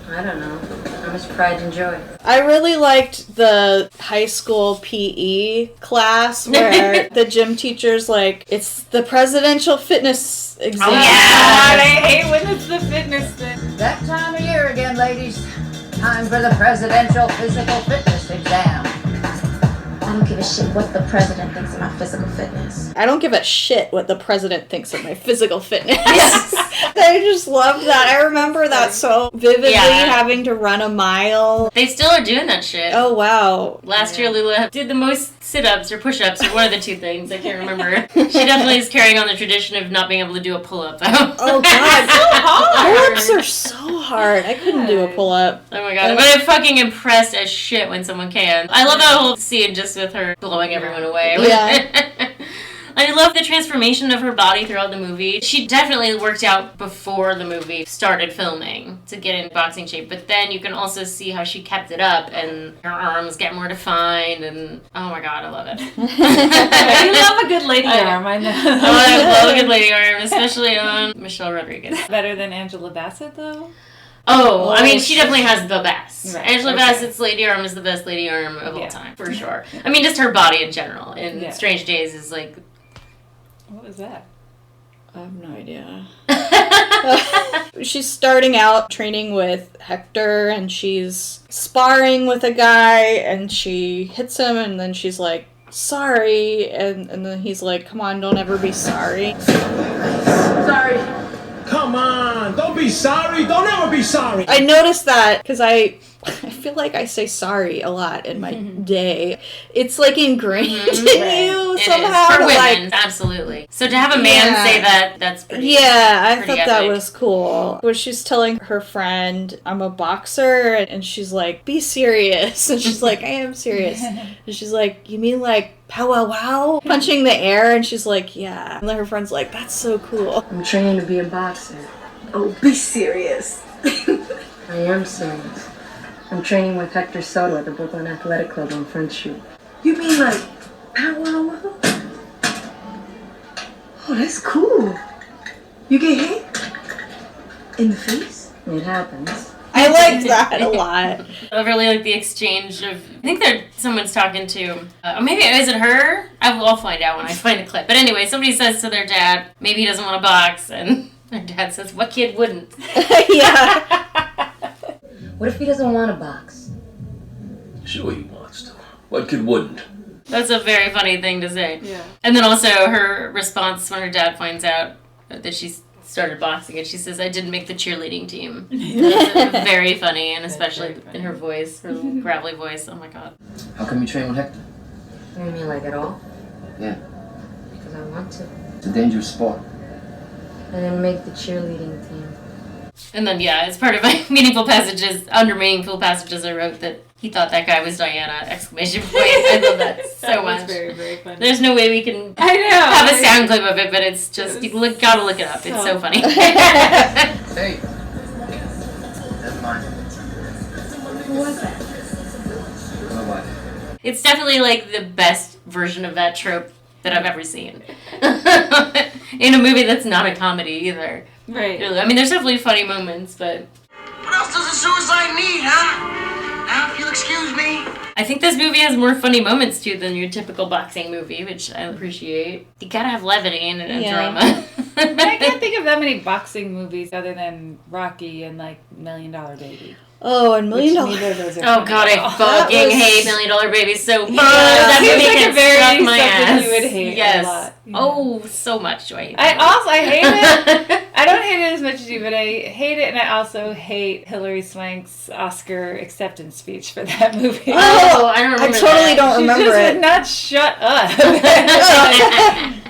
I don't know. I'm his pride and joy. I really liked the high school PE class where the gym teacher's like, it's the presidential fitness exam. Oh, yeah! I hate when it's the fitness thing. That time of year again, ladies. Time for the presidential physical fitness exam. I don't give a shit what the president thinks of my physical fitness. I don't give a shit what the president thinks of my physical fitness. I just love that. I remember that so vividly, having to run a mile. They still are doing that shit. Oh, wow. Last year, Lula did the most sit-ups or push-ups or one of the two things. I can't remember. She definitely is carrying on the tradition of not being able to do a pull-up, though. Oh, God. So hard. Pull-ups are so hard. I couldn't do a pull-up. Oh, my God. But I'm fucking impressed as shit when someone can. I love that whole scene just with her blowing everyone away. Yeah. I love the transformation of her body throughout the movie. She definitely worked out before the movie started filming to get in boxing shape, but then you can also see how she kept it up and her arms get more defined and oh my God, I love it. You love a good lady arm, I know. Oh, I love a good lady arm, especially on Michelle Rodriguez. Better than Angela Bassett though? Oh, I mean, she definitely has the best. Right, Angela Bassett's lady arm is the best lady arm of all time, for sure. I mean, just her body in general. In Strange Days is like... What was that? I have no idea. She's starting out training with Hector, and she's sparring with a guy, and she hits him, and then she's like, sorry, and then he's like, come on, don't ever be sorry. Sorry. Come on, don't be sorry. Don't ever be sorry. I noticed that because I feel like I say sorry a lot in my day. It's like ingrained in you somehow. For women, absolutely. So to have a man say that, that's pretty I pretty thought that epic. was cool. When she's telling her friend, I'm a boxer, and she's like, be serious. And she's like, I am serious. And she's like, you mean like pow wow wow? Punching the air, and she's like, yeah. And then her friend's like, that's so cool. I'm training to be a boxer. Oh, be serious. I am serious. I'm training with Hector Soto at the Brooklyn Athletic Club on Front Street. You mean like pow wow wow? Oh, that's cool. You get hit? In the face? It happens. I liked that a lot. I really like the exchange of... I think someone's talking to... or maybe it isn't her. I'll find out when I find the clip. But anyway, somebody says to their dad, maybe he doesn't want to box, and their dad says, what kid wouldn't? Yeah. What if he doesn't want to box? Sure he wants to. What kid wouldn't? That's a very funny thing to say. Yeah. And then also her response when her dad finds out that she's started boxing, and she says, I didn't make the cheerleading team. That's very funny, and especially in her voice, her little gravelly voice. Oh my God. How come you train with Hector? What do you mean, like at all? Yeah, Because I want to. it's a dangerous sport. I didn't make the cheerleading team. And then, as part of my meaningful passages, under meaningful passages, I wrote that he thought that guy was Diana, exclamation point. I love that so much. That's very, very funny. There's no way we can have a sound clip of it, but it's just, you gotta look it up. It's so funny. Hey, that's mine. Who was that? My wife. It's definitely like the best version of that trope that I've ever seen. In a movie that's not a comedy either. Right. Really. I mean, there's definitely funny moments, but... What else does a suicide need, huh? Now, if you'll excuse me. I think this movie has more funny moments, too, than your typical boxing movie, which I appreciate. You gotta have levity in it and drama. But I can't think of that many boxing movies other than Rocky and, like, $1 Million Baby. Oh, and $1 Million. Oh God, I fucking hate $1 Million Baby so much. Yeah. That Seems movie like can a very suck my something ass. you would hate a lot. Oh, so much do I hate I hate it. I don't hate it as much as you, but I hate it, and I also hate Hilary Swank's Oscar acceptance speech for that movie. Oh, I don't remember. I totally don't remember She just it. would not shut up.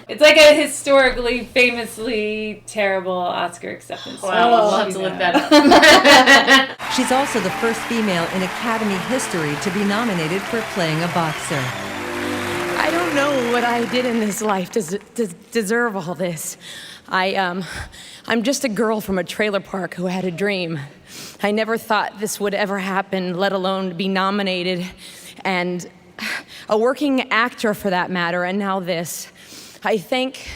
It's like a historically, famously terrible Oscar acceptance speech. Wow, I'll have to look that up. She's also the first female in Academy history to be nominated for playing a boxer. I don't know what I did in this life to deserve all this. I'm just a girl from a trailer park who had a dream. I never thought this would ever happen, let alone be nominated. And a working actor for that matter, and now this. I thank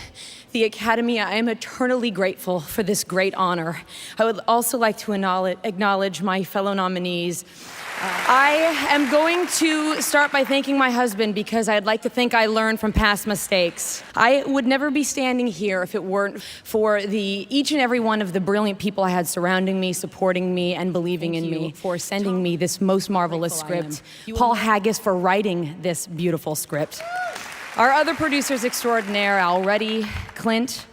the Academy. I am eternally grateful for this great honor. I would also like to acknowledge my fellow nominees. I am going to start by thanking my husband because I'd like to think I learned from past mistakes. I would never be standing here if it weren't for each and every one of the brilliant people I had surrounding me, supporting me, and believing in me, for sending me this most marvelous script. Paul Haggis for writing this beautiful script. Our other producers extraordinaire, Al Reddy, Clint,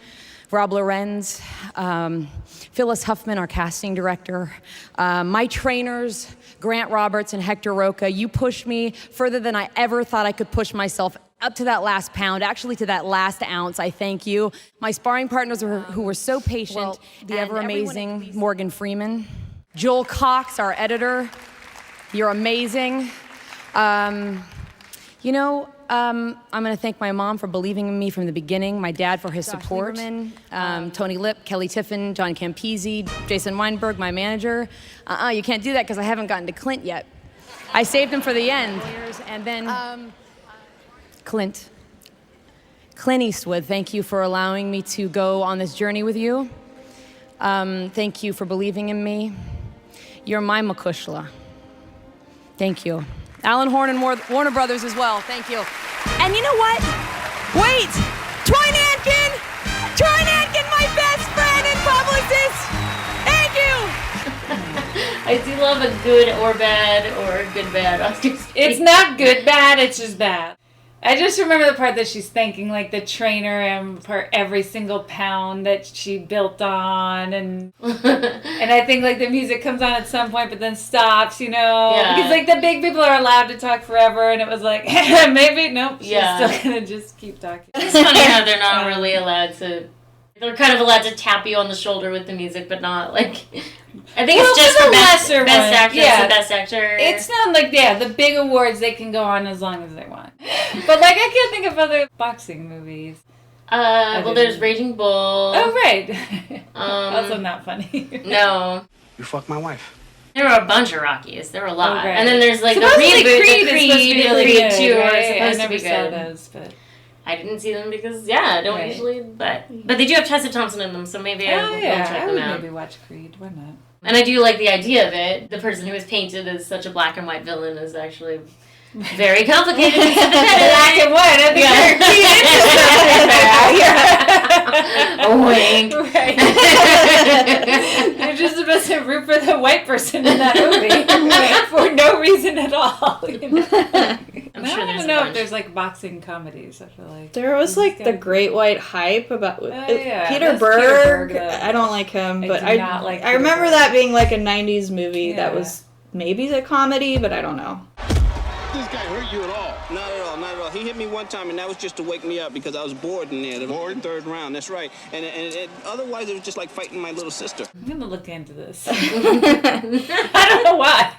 Rob Lorenz, Phyllis Huffman, our casting director, my trainers, Grant Roberts and Hector Roca. You pushed me further than I ever thought I could push myself, up to that last pound, actually to that last ounce. I thank you. My sparring partners who were so patient, the ever-amazing Morgan Freeman. Joel Cox, our editor. You're amazing. I'm going to thank my mom for believing in me from the beginning, my dad for his support, Tony Lip, Kelly Tiffin, John Campisi, Jason Weinberg, my manager. You can't do that because I haven't gotten to Clint yet. I saved him for the end. And then Clint Eastwood, thank you for allowing me to go on this journey with you. Thank you for believing in me. You're my Makushla. Thank you. Alan Horn and Warner Brothers as well. Thank you. And you know what? Wait! Troy Nankin! Troy Nankin, my best friend and publicist! Thank you! I do love a good or bad or good bad Oscar. It's not good bad, it's just bad. I just remember the part that she's thanking like the trainer and for every single pound that she built on, and I think like the music comes on at some point but then stops, Yeah. because like the big people are allowed to talk forever, and it was like maybe nope, she's still gonna just keep talking. It's funny how they're not really allowed to. They're kind of allowed to tap you on the shoulder with the music, but not like. I think it's just for best actress and best actor. It's not like the big awards they can go on as long as they want. But like I can't think of other boxing movies. Well, there's Raging Bull. Oh right. Also not funny. No. You fucked my wife. There were a bunch of Rockies. There were a lot, right. And then there's like Supposedly the reboot, Creed the is supposed to be really Creed good, 2 right? are supposed I to be never saw good. those, but I didn't see them because I don't usually, but they do have Tessa Thompson in them, so maybe I will check them out. Maybe watch Creed. Why not? And I do like the idea of it. The person who is painted as such a black and white villain is actually very complicated and sympathetic. Black and white. I think a wink. Right. You're just supposed to root for the white person in that movie for no reason at all. I'm sure there's I don't know if there's like boxing comedies. I feel like there was like the Great White Hype about Peter Berg. Berg. I don't like him, but I remember that being like a 90s movie that was maybe a comedy, but I don't know. This guy hurt you at all? Not at all, not at all. He hit me one time, and that was just to wake me up because I was bored in there. The third round, that's right. And otherwise, it was just like fighting my little sister. I'm gonna look into this. I don't know why.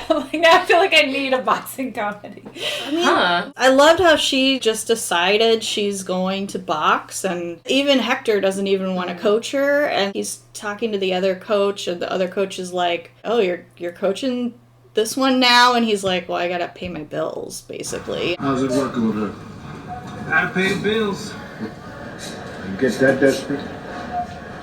Like now I feel like I need a boxing comedy. I mean, I loved how she just decided she's going to box, and even Hector doesn't even want to coach her, and he's talking to the other coach, and the other coach is like, "Oh, you're coaching this one now," and he's like, "Well, I gotta pay my bills, basically." How's it working with her? Gotta pay bills. You get that desperate?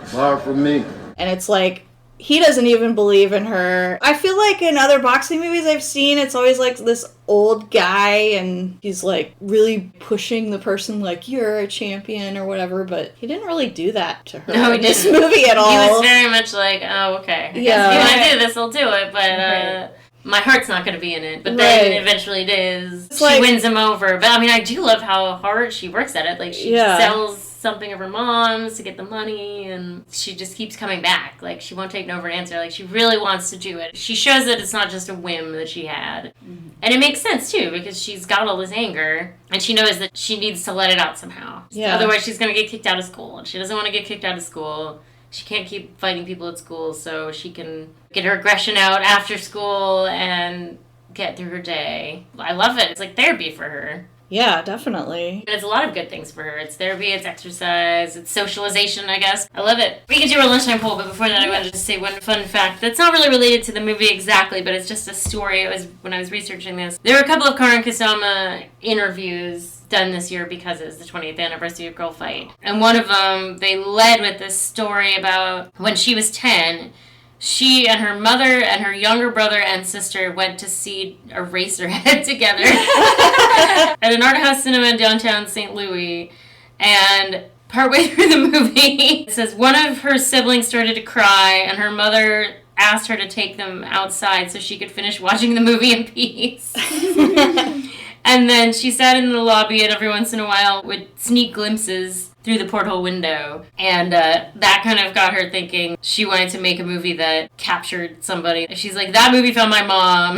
Far from me. And it's like, he doesn't even believe in her. I feel like in other boxing movies I've seen, it's always like this old guy, and he's like really pushing the person like, "You're a champion," or whatever, but he didn't really do that to her in this movie at all. He was very much like, "Oh, okay. If you want to do this, I'll do it," but my heart's not going to be in it. But then eventually it is. She wins him over. But I mean, I do love how hard she works at it. Like, she sells something of her mom's to get the money, and she just keeps coming back. Like, she won't take no for an answer. Like, she really wants to do it. She shows that it's not just a whim that she had. Mm-hmm. And it makes sense, too, because she's got all this anger, and she knows that she needs to let it out somehow. Yeah. Otherwise, she's going to get kicked out of school, and she doesn't want to get kicked out of school. She can't keep fighting people at school, so she can get her aggression out after school and get through her day. I love it. It's like therapy for her. Yeah, definitely. And it's a lot of good things for her. It's therapy, it's exercise, it's socialization, I guess. I love it. We can do our lunchtime poll, but before that I wanted to say one fun fact that's not really related to the movie exactly, but it's just a story. It was when I was researching this. There were a couple of Karyn Kusama interviews done this year because it's the 20th anniversary of Girlfight. And one of them, they led with this story about when she was 10, she and her mother and her younger brother and sister went to see Eraserhead together at an art house cinema in downtown St. Louis. And partway through the movie, it says one of her siblings started to cry and her mother asked her to take them outside so she could finish watching the movie in peace. And then she sat in the lobby and every once in a while would sneak glimpses through the porthole window. And that kind of got her thinking she wanted to make a movie that captured somebody. She's like, that movie found my mom.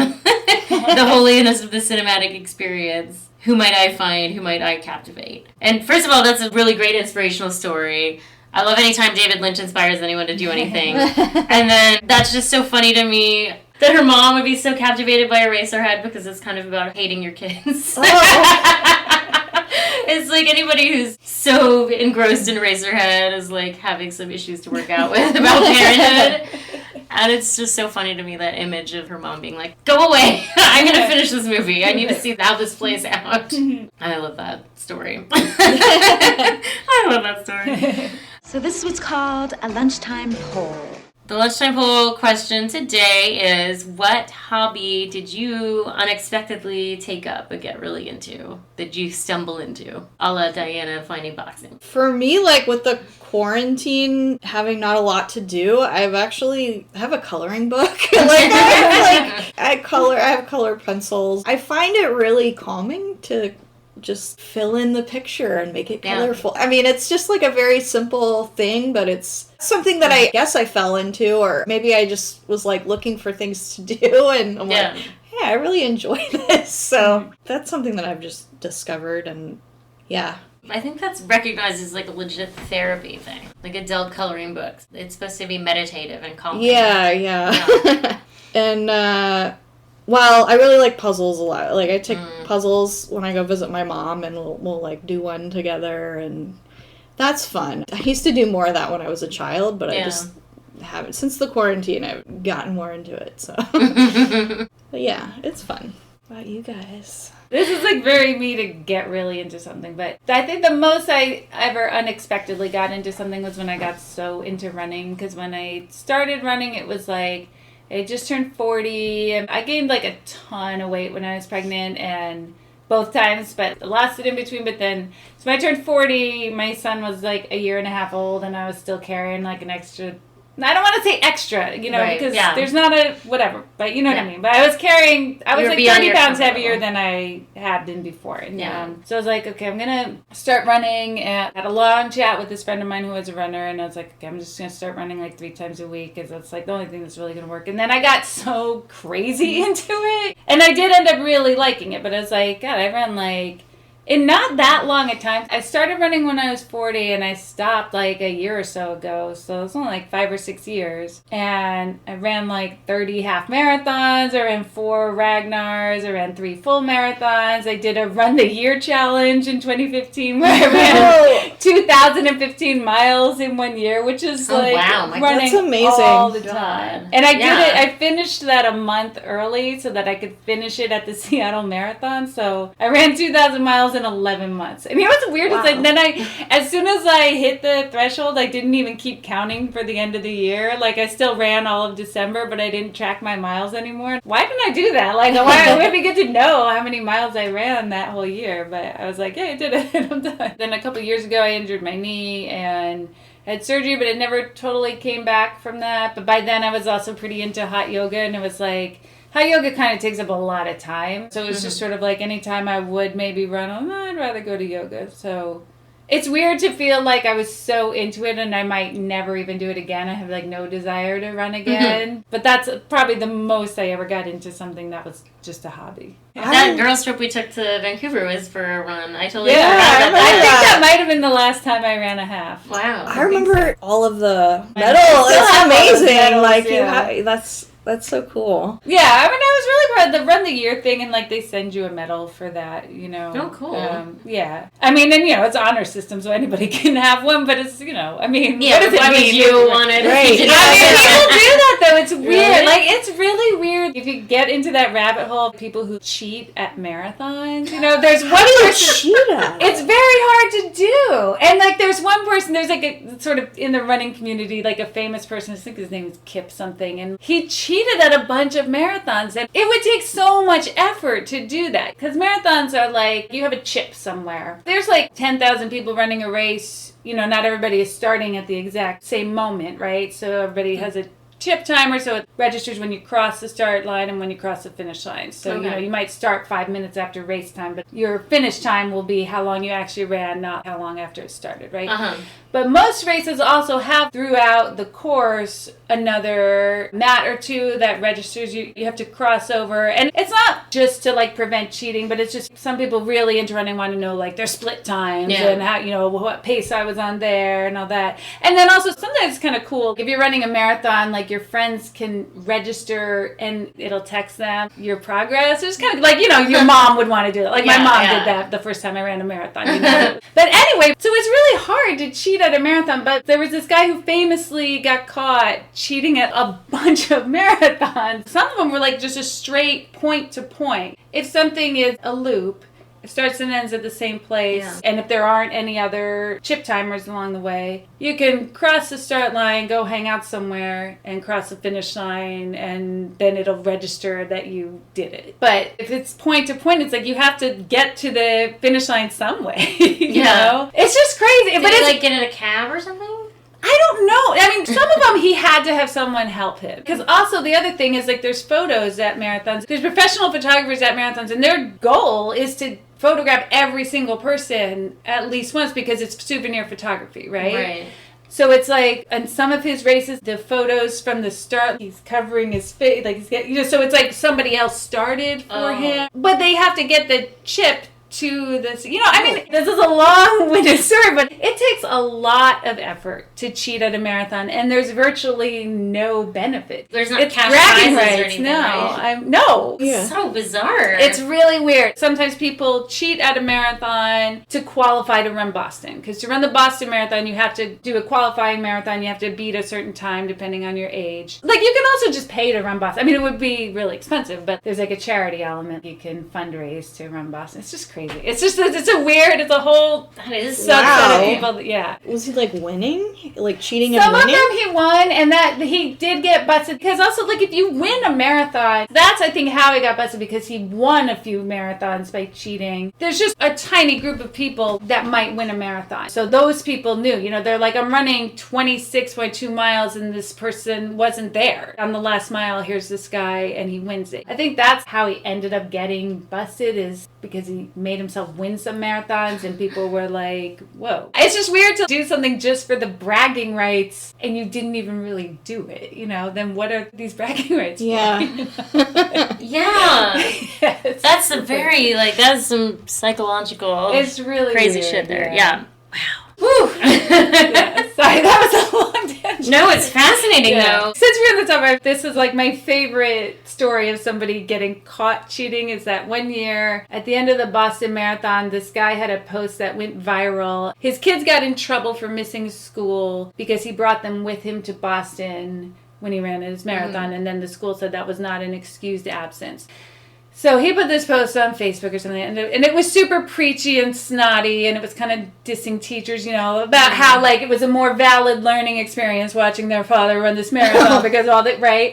The holiness of the cinematic experience. Who might I find? Who might I captivate? And first of all, that's a really great inspirational story. I love anytime David Lynch inspires anyone to do anything. And then that's just so funny to me that her mom would be so captivated by Eraserhead because it's kind of about hating your kids. It's like anybody who's so engrossed in Eraserhead is like having some issues to work out with about parenthood. And it's just so funny to me, that image of her mom being like, go away, I'm going to finish this movie. I need to see how this plays out. I love that story. I love that story. So this is what's called a lunchtime poll. The lunchtime poll question today is, what hobby did you unexpectedly take up and get really into? Did you stumble into? A la Diana finding boxing. For me, like with the quarantine, having not a lot to do, I have a coloring book. I have color pencils. I find it really calming to just fill in the picture and make it colorful. I mean, it's just like a very simple thing, but it's something that I guess I fell into, or maybe I just was like looking for things to do, and I'm like, hey, I really enjoy this. So that's something that I've just discovered, and yeah. I think that's recognized as like a legit therapy thing, like adult coloring books. It's supposed to be meditative and calming. Yeah. And well, I really like puzzles a lot. Like, I take puzzles when I go visit my mom, and we'll like do one together, and that's fun. I used to do more of that when I was a child, but I just haven't. Since the quarantine, I've gotten more into it, so. But yeah, it's fun. What about you guys? This is like very me to get really into something, but I think the most I ever unexpectedly got into something was when I got so into running, because when I started running, it was like, I just turned 40, and I gained like a ton of weight when I was pregnant, and both times, but lost it in between. But then, so when I turned 40, my son was like a year and a half old, and I was still carrying like an extra, I don't want to say extra, because there's not a, whatever, but you know what I mean. But I was carrying, I was like 30 pounds heavier than I had been before. And so I was like, okay, I'm going to start running. And I had a long chat with this friend of mine who was a runner. And I was like, okay, I'm just going to start running like 3 times a week, because that's like the only thing that's really going to work. And then I got so crazy into it. And I did end up really liking it. But I was like, God, I ran like, in not that long a time. I started running when I was 40, and I stopped like a year or so ago. So it was only like 5 or 6 years. And I ran like 30 half marathons. I ran 4 Ragnars. I ran 3 full marathons. I did a Run the Year challenge in 2015 where I ran 2,015 miles in 1 year, which is like running that's amazing. All the time. And I did it. I finished that a month early so that I could finish it at the Seattle Marathon. So I ran 2,000 miles in 11 months. And you know what's weird is like then as soon as I hit the threshold, I didn't even keep counting for the end of the year. Like, I still ran all of December, but I didn't track my miles anymore. Why didn't I do that? Like, why would it be good to know how many miles I ran that whole year? But I was like, yeah, I did it. I'm done. Then a couple years ago, I injured my knee and had surgery, but it never totally came back from that. But by then, I was also pretty into hot yoga, and it was like, hot yoga kind of takes up a lot of time. So it was just sort of like anytime I would maybe run, I'd rather go to yoga. So it's weird to feel like I was so into it and I might never even do it again. I have like no desire to run again. But that's probably the most I ever got into something that was just a hobby. That girls trip we took to Vancouver was for a run. I totally forgot about that. I think that might have been the last time I ran a half. Wow. I remember all of the medals. It's amazing. Medals, like that's That's so cool. Yeah, I mean, I was really proud of the Run the Year thing, and like they send you a medal for that, you know. Oh, cool. Yeah. I mean, and you know, it's honor system, so anybody can have one, but it's, you know, I mean, yeah, what does why it mean? Would you want it? Right. I mean, people do that though. It's weird. Really? Like, it's really weird if you get into that rabbit hole of people who cheat at marathons. You know, there's one person. Cheat at? It's very hard to do. And like, there's one person, there's like a sort of in the running community, like a famous person, I think his name is Kip something, and he cheated at a bunch of marathons. And it would take so much effort to do that. Because marathons are like, you have a chip somewhere. There's like 10,000 people running a race. You know, not everybody is starting at the exact same moment, right? So everybody has a chip timer, so it registers when you cross the start line and when you cross the finish line. So, you know, you might start 5 minutes after race time, but your finish time will be how long you actually ran, not how long after it started, right? But most races also have throughout the course another mat or two that registers you have to cross over. And it's not just to like prevent cheating, but it's just some people really into running want to know like their split times and how, you know, what pace I was on there and all that. And then also sometimes it's kind of cool if you're running a marathon, like your friends can register and it'll text them your progress. It's kind of like, you know, your mom would want to do that. Like my mom did that the first time I ran a marathon. You know? But anyway, so it's really hard to cheat at a marathon, but there was this guy who famously got caught cheating at a bunch of marathons. Some of them were like just a straight point to point. If something is a loop, it starts and ends at the same place, and if there aren't any other chip timers along the way, you can cross the start line, go hang out somewhere, and cross the finish line, and then it'll register that you did it. But if it's point to point, it's like you have to get to the finish line some way. You know? It's just crazy. Did he like get in a cab or something? I don't know. I mean, some of them he had to have someone help him. Because also the other thing is like there's photos at marathons. There's professional photographers at marathons, and their goal is to photograph every single person at least once because it's souvenir photography, right? Right. So it's like, on some of his races, the photos from the start, he's covering his face, like he's getting, you know, so it's like somebody else started for him. But they have to get the chip to this, you know, I mean, this is a long-winded story, but it takes a lot of effort to cheat at a marathon, and there's virtually no benefit. There's not it's cash bragging prizes rights. or anything, No, right? no. So bizarre. It's really weird. Sometimes people cheat at a marathon to qualify to run Boston, because to run the Boston Marathon, you have to do a qualifying marathon. You have to beat a certain time depending on your age. Like, you can also just pay to run Boston. I mean, it would be really expensive, but there's like a charity element. You can fundraise to run Boston. It's just crazy. It's just, it's a whole subset of people. Yeah. Was he like winning? Like cheating Some and winning? of them he won, and that he did get busted. Because also, like, if you win a marathon, that's, I think, how he got busted, because he won a few marathons by cheating. There's just a tiny group of people that might win a marathon. So those people knew, you know, they're like, I'm running 26.2 miles, and this person wasn't there. On the last mile, here's this guy, and he wins it. I think that's how he ended up getting busted, is because he made himself win some marathons, and people were like, whoa. It's just weird to do something just for the bragging rights and you didn't even really do it, you know? Then what are these bragging rights for? Yeah. Yes. That's a very, like, that's some psychological it's really crazy weird, shit there. yeah. Wow. Woo! Sorry, that was a long tangent. No, it's fascinating though. Since we're on the topic, this is like my favorite story of somebody getting caught cheating. Is that one year at the end of the Boston Marathon, this guy had a post that went viral. His kids got in trouble for missing school because he brought them with him to Boston when he ran his marathon, and then the school said that was not an excused absence. So he put this post on Facebook or something, and it was super preachy and snotty, and it was kind of dissing teachers, you know, about how, like, it was a more valid learning experience watching their father run this marathon because all that, right?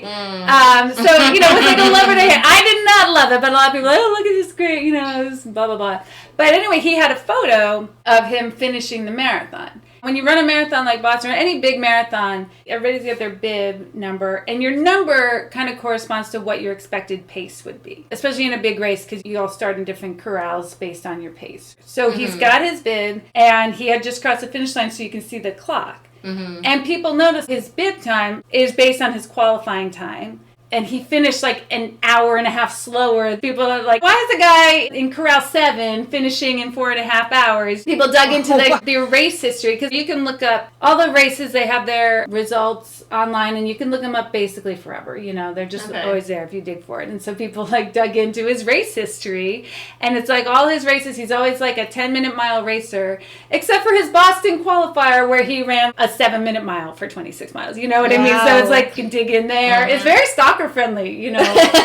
So, you know, it was like a love it or hate it. I did not love it, but a lot of people were like, oh, look at this great, you know, this blah, blah, blah. But anyway, he had a photo of him finishing the marathon. When you run a marathon like Boston or any big marathon, everybody's got their bib number, and your number kind of corresponds to what your expected pace would be, especially in a big race, because you all start in different corrals based on your pace. So he's got his bib, and he had just crossed the finish line, so you can see the clock. And people notice his bib time is based on his qualifying time. and he finished like an hour and a half slower. People are like, why is the guy in Corral 7 finishing in 4.5 hours? People dug into the race history, because you can look up all the races. They have their results online, and you can look them up basically forever. You know, they're just always there if you dig for it. And so people like dug into his race history, and it's like all his races, he's always like a 10-minute mile racer, except for his Boston qualifier where he ran a 7-minute mile for 26 miles. You know what I mean? So it's like you can dig in there. It's very stalker friendly, you know,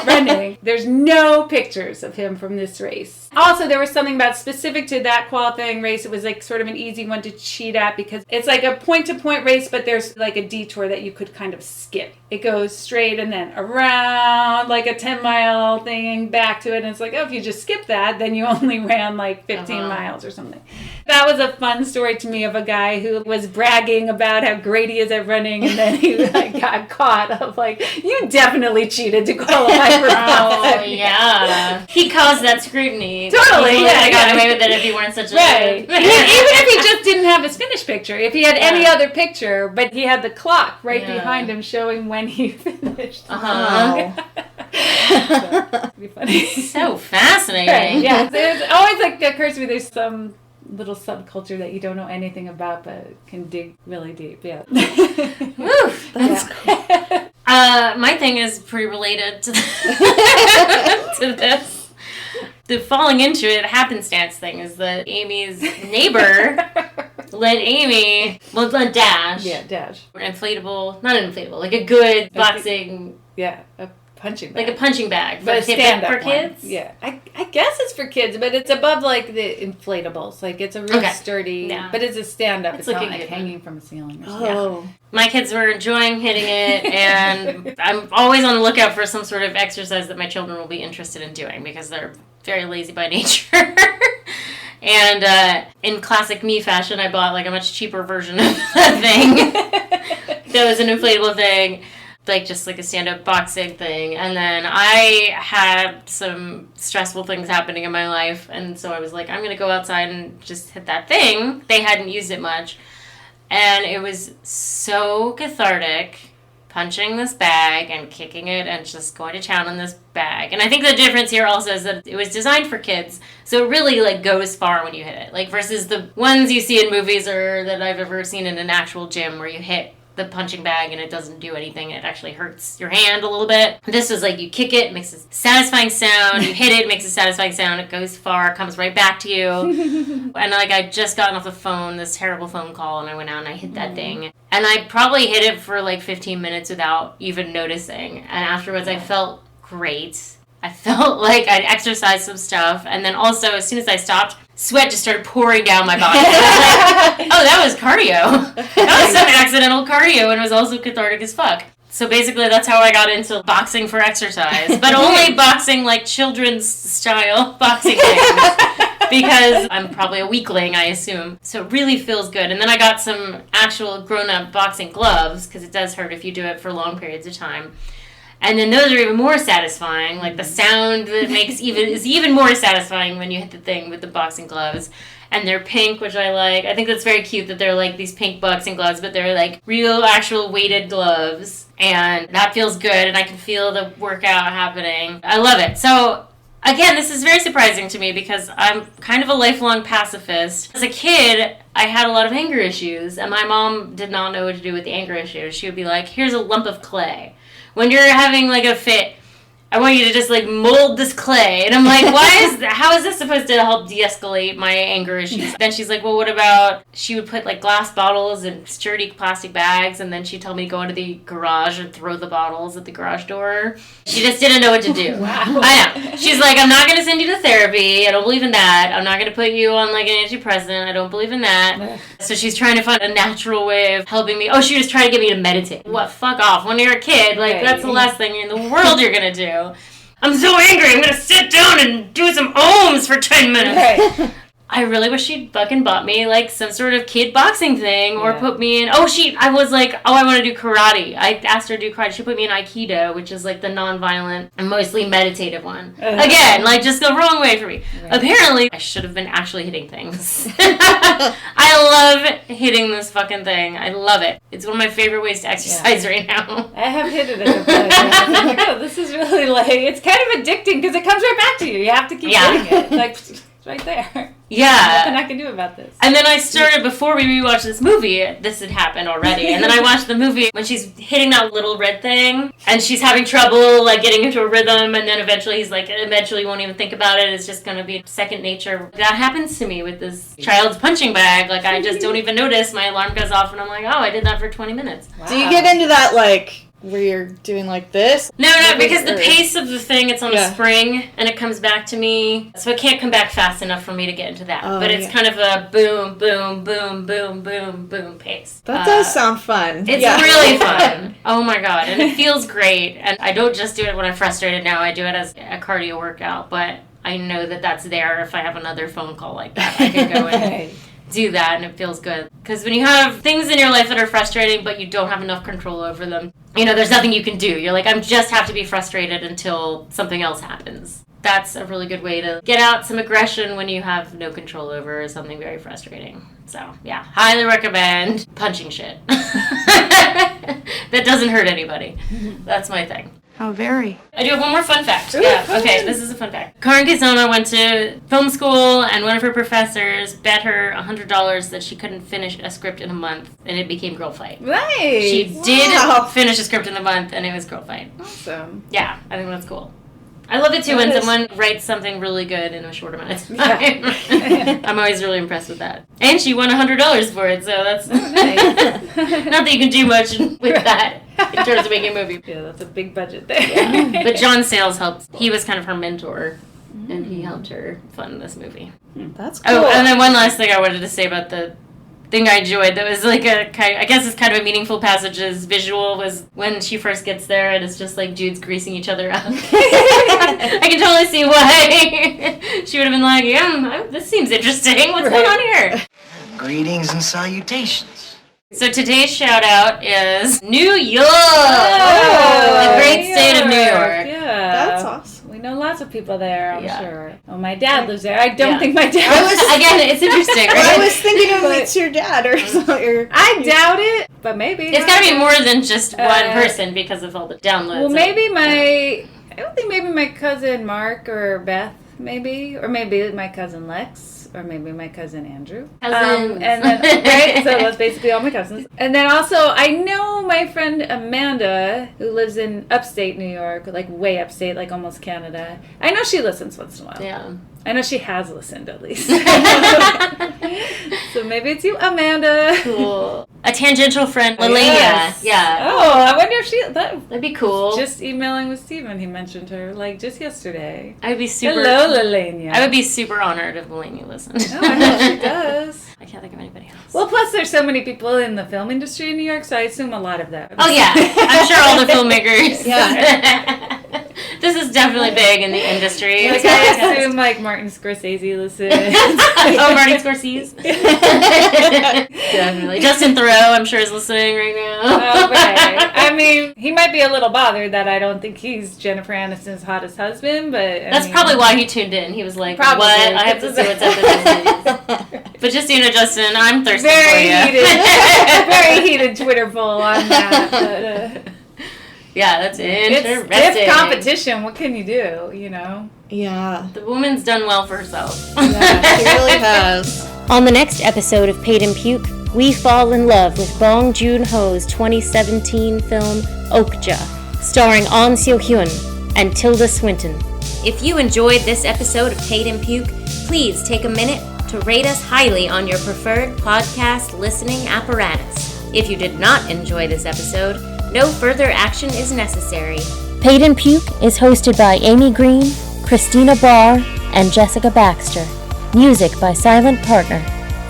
running. There's no pictures of him from this race. Also, there was something about specific to that qualifying race. It was like sort of an easy one to cheat at, because it's like a point-to-point race, but there's like a detour that you could kind of skip. It goes straight and then around like a 10-mile thing back to it. And it's like, oh, if you just skip that, then you only ran like 15 miles or something. That was a fun story to me of a guy who was bragging about how great he is at running, and then he like got caught of like, you definitely cheated to qualify for Oh, yeah. He caused that scrutiny. Totally, People yeah. got away with it if he weren't such a... Right. Even if he just didn't have his finish picture. If he had any other picture, but he had the clock right behind him showing when he finished. Uh-huh. So, be funny. So fascinating. Right, yeah. There's always like occurs to me there's some little subculture that you don't know anything about but can dig really deep. Yeah. Woo, that's cool. My thing is pretty related to to this. The falling into it happenstance thing is that Amy's neighbor let Dash. Yeah, Dash. Not an inflatable, like a good boxing. Yeah, a punching bag. Like a punching bag. But for kids? Yeah. I guess it's for kids, but it's above like the inflatables. Like it's a real sturdy, but it's a stand-up. It's not like hanging from a ceiling or something. Oh. My kids were enjoying hitting it, and I'm always on the lookout for some sort of exercise that my children will be interested in doing, because they're very lazy by nature. And in classic me fashion, I bought like a much cheaper version of that thing. That was an inflatable thing. Like just like a stand-up boxing thing. And then I had some stressful things happening in my life, and so I was like, I'm going to go outside and just hit that thing. They hadn't used it much. And it was so cathartic, punching this bag and kicking it and just going to town on this bag. And I think the difference here also is that it was designed for kids, so it really like goes far when you hit it. Like versus the ones you see in movies or that I've ever seen in an actual gym where you hit the punching bag and it doesn't do anything. It actually hurts your hand a little bit. This was like you kick it, it makes a satisfying sound. You hit it, it makes a satisfying sound. It goes far, comes right back to you. And like I just gotten off the phone, this terrible phone call, and I went out and I hit that thing. And I probably hit it for like 15 minutes without even noticing. And afterwards I felt great. I felt like I'd exercised some stuff. And then also as soon as I stopped, sweat just started pouring down my body. I was like, oh, that was cardio. That was some accidental cardio, and it was also cathartic as fuck. So basically that's how I got into boxing for exercise. But only boxing like children's style boxing things. Because I'm probably a weakling, I assume. So it really feels good. And then I got some actual grown-up boxing gloves, because it does hurt if you do it for long periods of time. And then those are even more satisfying. Like the sound that is even more satisfying when you hit the thing with the boxing gloves. And they're pink, which I like. I think that's very cute that they're like these pink boxing gloves, but they're like real, actual weighted gloves. And that feels good, and I can feel the workout happening. I love it. So again, this is very surprising to me because I'm kind of a lifelong pacifist. As a kid, I had a lot of anger issues, and my mom did not know what to do with the anger issues. She would be like, here's a lump of clay. When you're having like a fit, I want you to just like mold this clay. And I'm like, how is this supposed to help de-escalate my anger issues? Then she's like, well, what about, she would put like glass bottles in sturdy plastic bags, and then she'd tell me to go into the garage and throw the bottles at the garage door. She just didn't know what to do. Wow. I know. She's like, I'm not going to send you to therapy. I don't believe in that. I'm not going to put you on like an antidepressant. I don't believe in that. So she's trying to find a natural way of helping me. Oh, she was trying to get me to meditate. What? Fuck off. When you're a kid, like that's the last thing in the world you're going to do. I'm so angry, I'm going to sit down and do some ohms for 10 minutes. Right. I really wish she'd fucking bought me, like, some sort of kid boxing thing or put me in... I was like, I want to do karate. I asked her to do karate. She put me in Aikido, which is, like, the non-violent and mostly meditative one. Again, like, just the wrong way for me. Right. Apparently, I should have been actually hitting things. I love hitting this fucking thing. I love it. It's one of my favorite ways to exercise right now. I have hit it a couple of times. I'm like, oh, this is really, like, it's kind of addicting because it comes right back to you. You have to keep hitting it. Like, it's right there. Yeah. Nothing I can do about this. And then I started, before we rewatched this movie, this had happened already, and then I watched the movie when she's hitting that little red thing, and she's having trouble, like, getting into a rhythm, and then eventually he's like, eventually won't even think about it, it's just gonna be second nature. That happens to me with this child's punching bag, like, I just don't even notice, my alarm goes off, and I'm like, oh, I did that for 20 minutes. Wow. Do you get into that, like, where you're doing like this? No, because the pace of the thing, it's on a spring, and it comes back to me, so it can't come back fast enough for me to get into that. But it's kind of a boom, boom, boom, boom, boom, boom pace. That does sound fun. It's really fun. Oh my god, and it feels great. And I don't just do it when I'm frustrated now, I do it as a cardio workout, but I know that that's there if I have another phone call like that. I can go in. Do that and it feels good. Because when you have things in your life that are frustrating but you don't have enough control over them, you know, there's nothing you can do. You're like, I just have to be frustrated until something else happens. That's a really good way to get out some aggression when you have no control over something very frustrating. So, yeah, highly recommend punching shit. That doesn't hurt anybody. That's my thing. How very. I do have one more fun fact. Okay, this is a fun fact. Karyn Kusama went to film school, and one of her professors bet her $100 that she couldn't finish a script in a month, and it became Girlfight. Nice. She did finish a script in a month, and it was Girlfight. Awesome. Yeah, I think that's cool. I love it too when someone writes something really good in a short amount of time. I'm always really impressed with that. And she won $100 for it, so that's nice. Not that you can do much with that in terms of making a movie. Yeah, that's a big budget there. Yeah. But John Sayles helped. He was kind of her mentor, and he helped her fund this movie. That's cool. Oh, and then one last thing I wanted to say about the thing I enjoyed that was like I guess it's kind of a meaningful passage's visual was when she first gets there and it's just like dudes greasing each other up. I can totally see why she would have been like, yeah, this seems interesting. What's going on here? Greetings and salutations. So today's shout out is New York! The great state of New York. Yeah. That's awesome. We know lots of people there, I'm sure. Oh, my dad lives there. I don't think my dad again, it's interesting, right? I was thinking of it's your dad or something. I doubt it, but maybe. It's got to be more than just one person because of all the downloads. Well, maybe I don't think maybe my cousin Mark or Beth, maybe. Or maybe my cousin Lex. Or maybe my cousin Andrew. Cousins. And then, right? So that's basically all my cousins. And then also, I know my friend Amanda, who lives in upstate New York, like way upstate, like almost Canada. I know she listens once in a while. Yeah. I know she has listened at least. So maybe it's you, Amanda. Cool. A tangential friend, Lelania. Yes. Yeah. Oh, I wonder if that'd be cool. Just emailing with Steven, he mentioned her like just yesterday. I would be super. Hello, Lelania. I would be super honored if Lelania listened. Oh, I know she does. I can't think of anybody else. Well, plus there's so many people in the film industry in New York, so I assume a lot of them. Oh yeah, I'm sure all the filmmakers. Yeah. This is definitely big in the industry. Like I assume like Martin Scorsese listens. Oh, Martin Scorsese. Definitely. Justin Theroux, I'm sure, is listening right now. Oh, right. I mean, he might be a little bothered that I don't think he's Jennifer Aniston's hottest husband, but that's probably why he tuned in. He was like, "What? I have to see what's up in this movie." But just so you know, Justin, I'm thirsty for you. Very heated Twitter poll on that. But, yeah, that's interesting. It's stiff competition. What can you do, you know? Yeah. The woman's done well for herself. Yeah, she really has. On the next episode of Paid and Puke, we fall in love with Bong Joon-ho's 2017 film Okja, starring Ahn Seo-hyun and Tilda Swinton. If you enjoyed this episode of Paid and Puke, please take a minute to rate us highly on your preferred podcast listening apparatus. If you did not enjoy this episode, no further action is necessary. Paid and Puke is hosted by Amy Green, Christina Barr, and Jessica Baxter. Music by Silent Partner.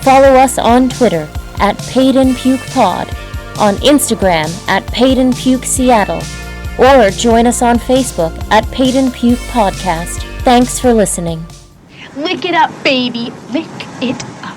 Follow us on Twitter at Paid and Puke Pod, on Instagram at Paid and Puke Seattle, or join us on Facebook at Paid and Puke Podcast. Thanks for listening. Lick it up, baby. Lick it up.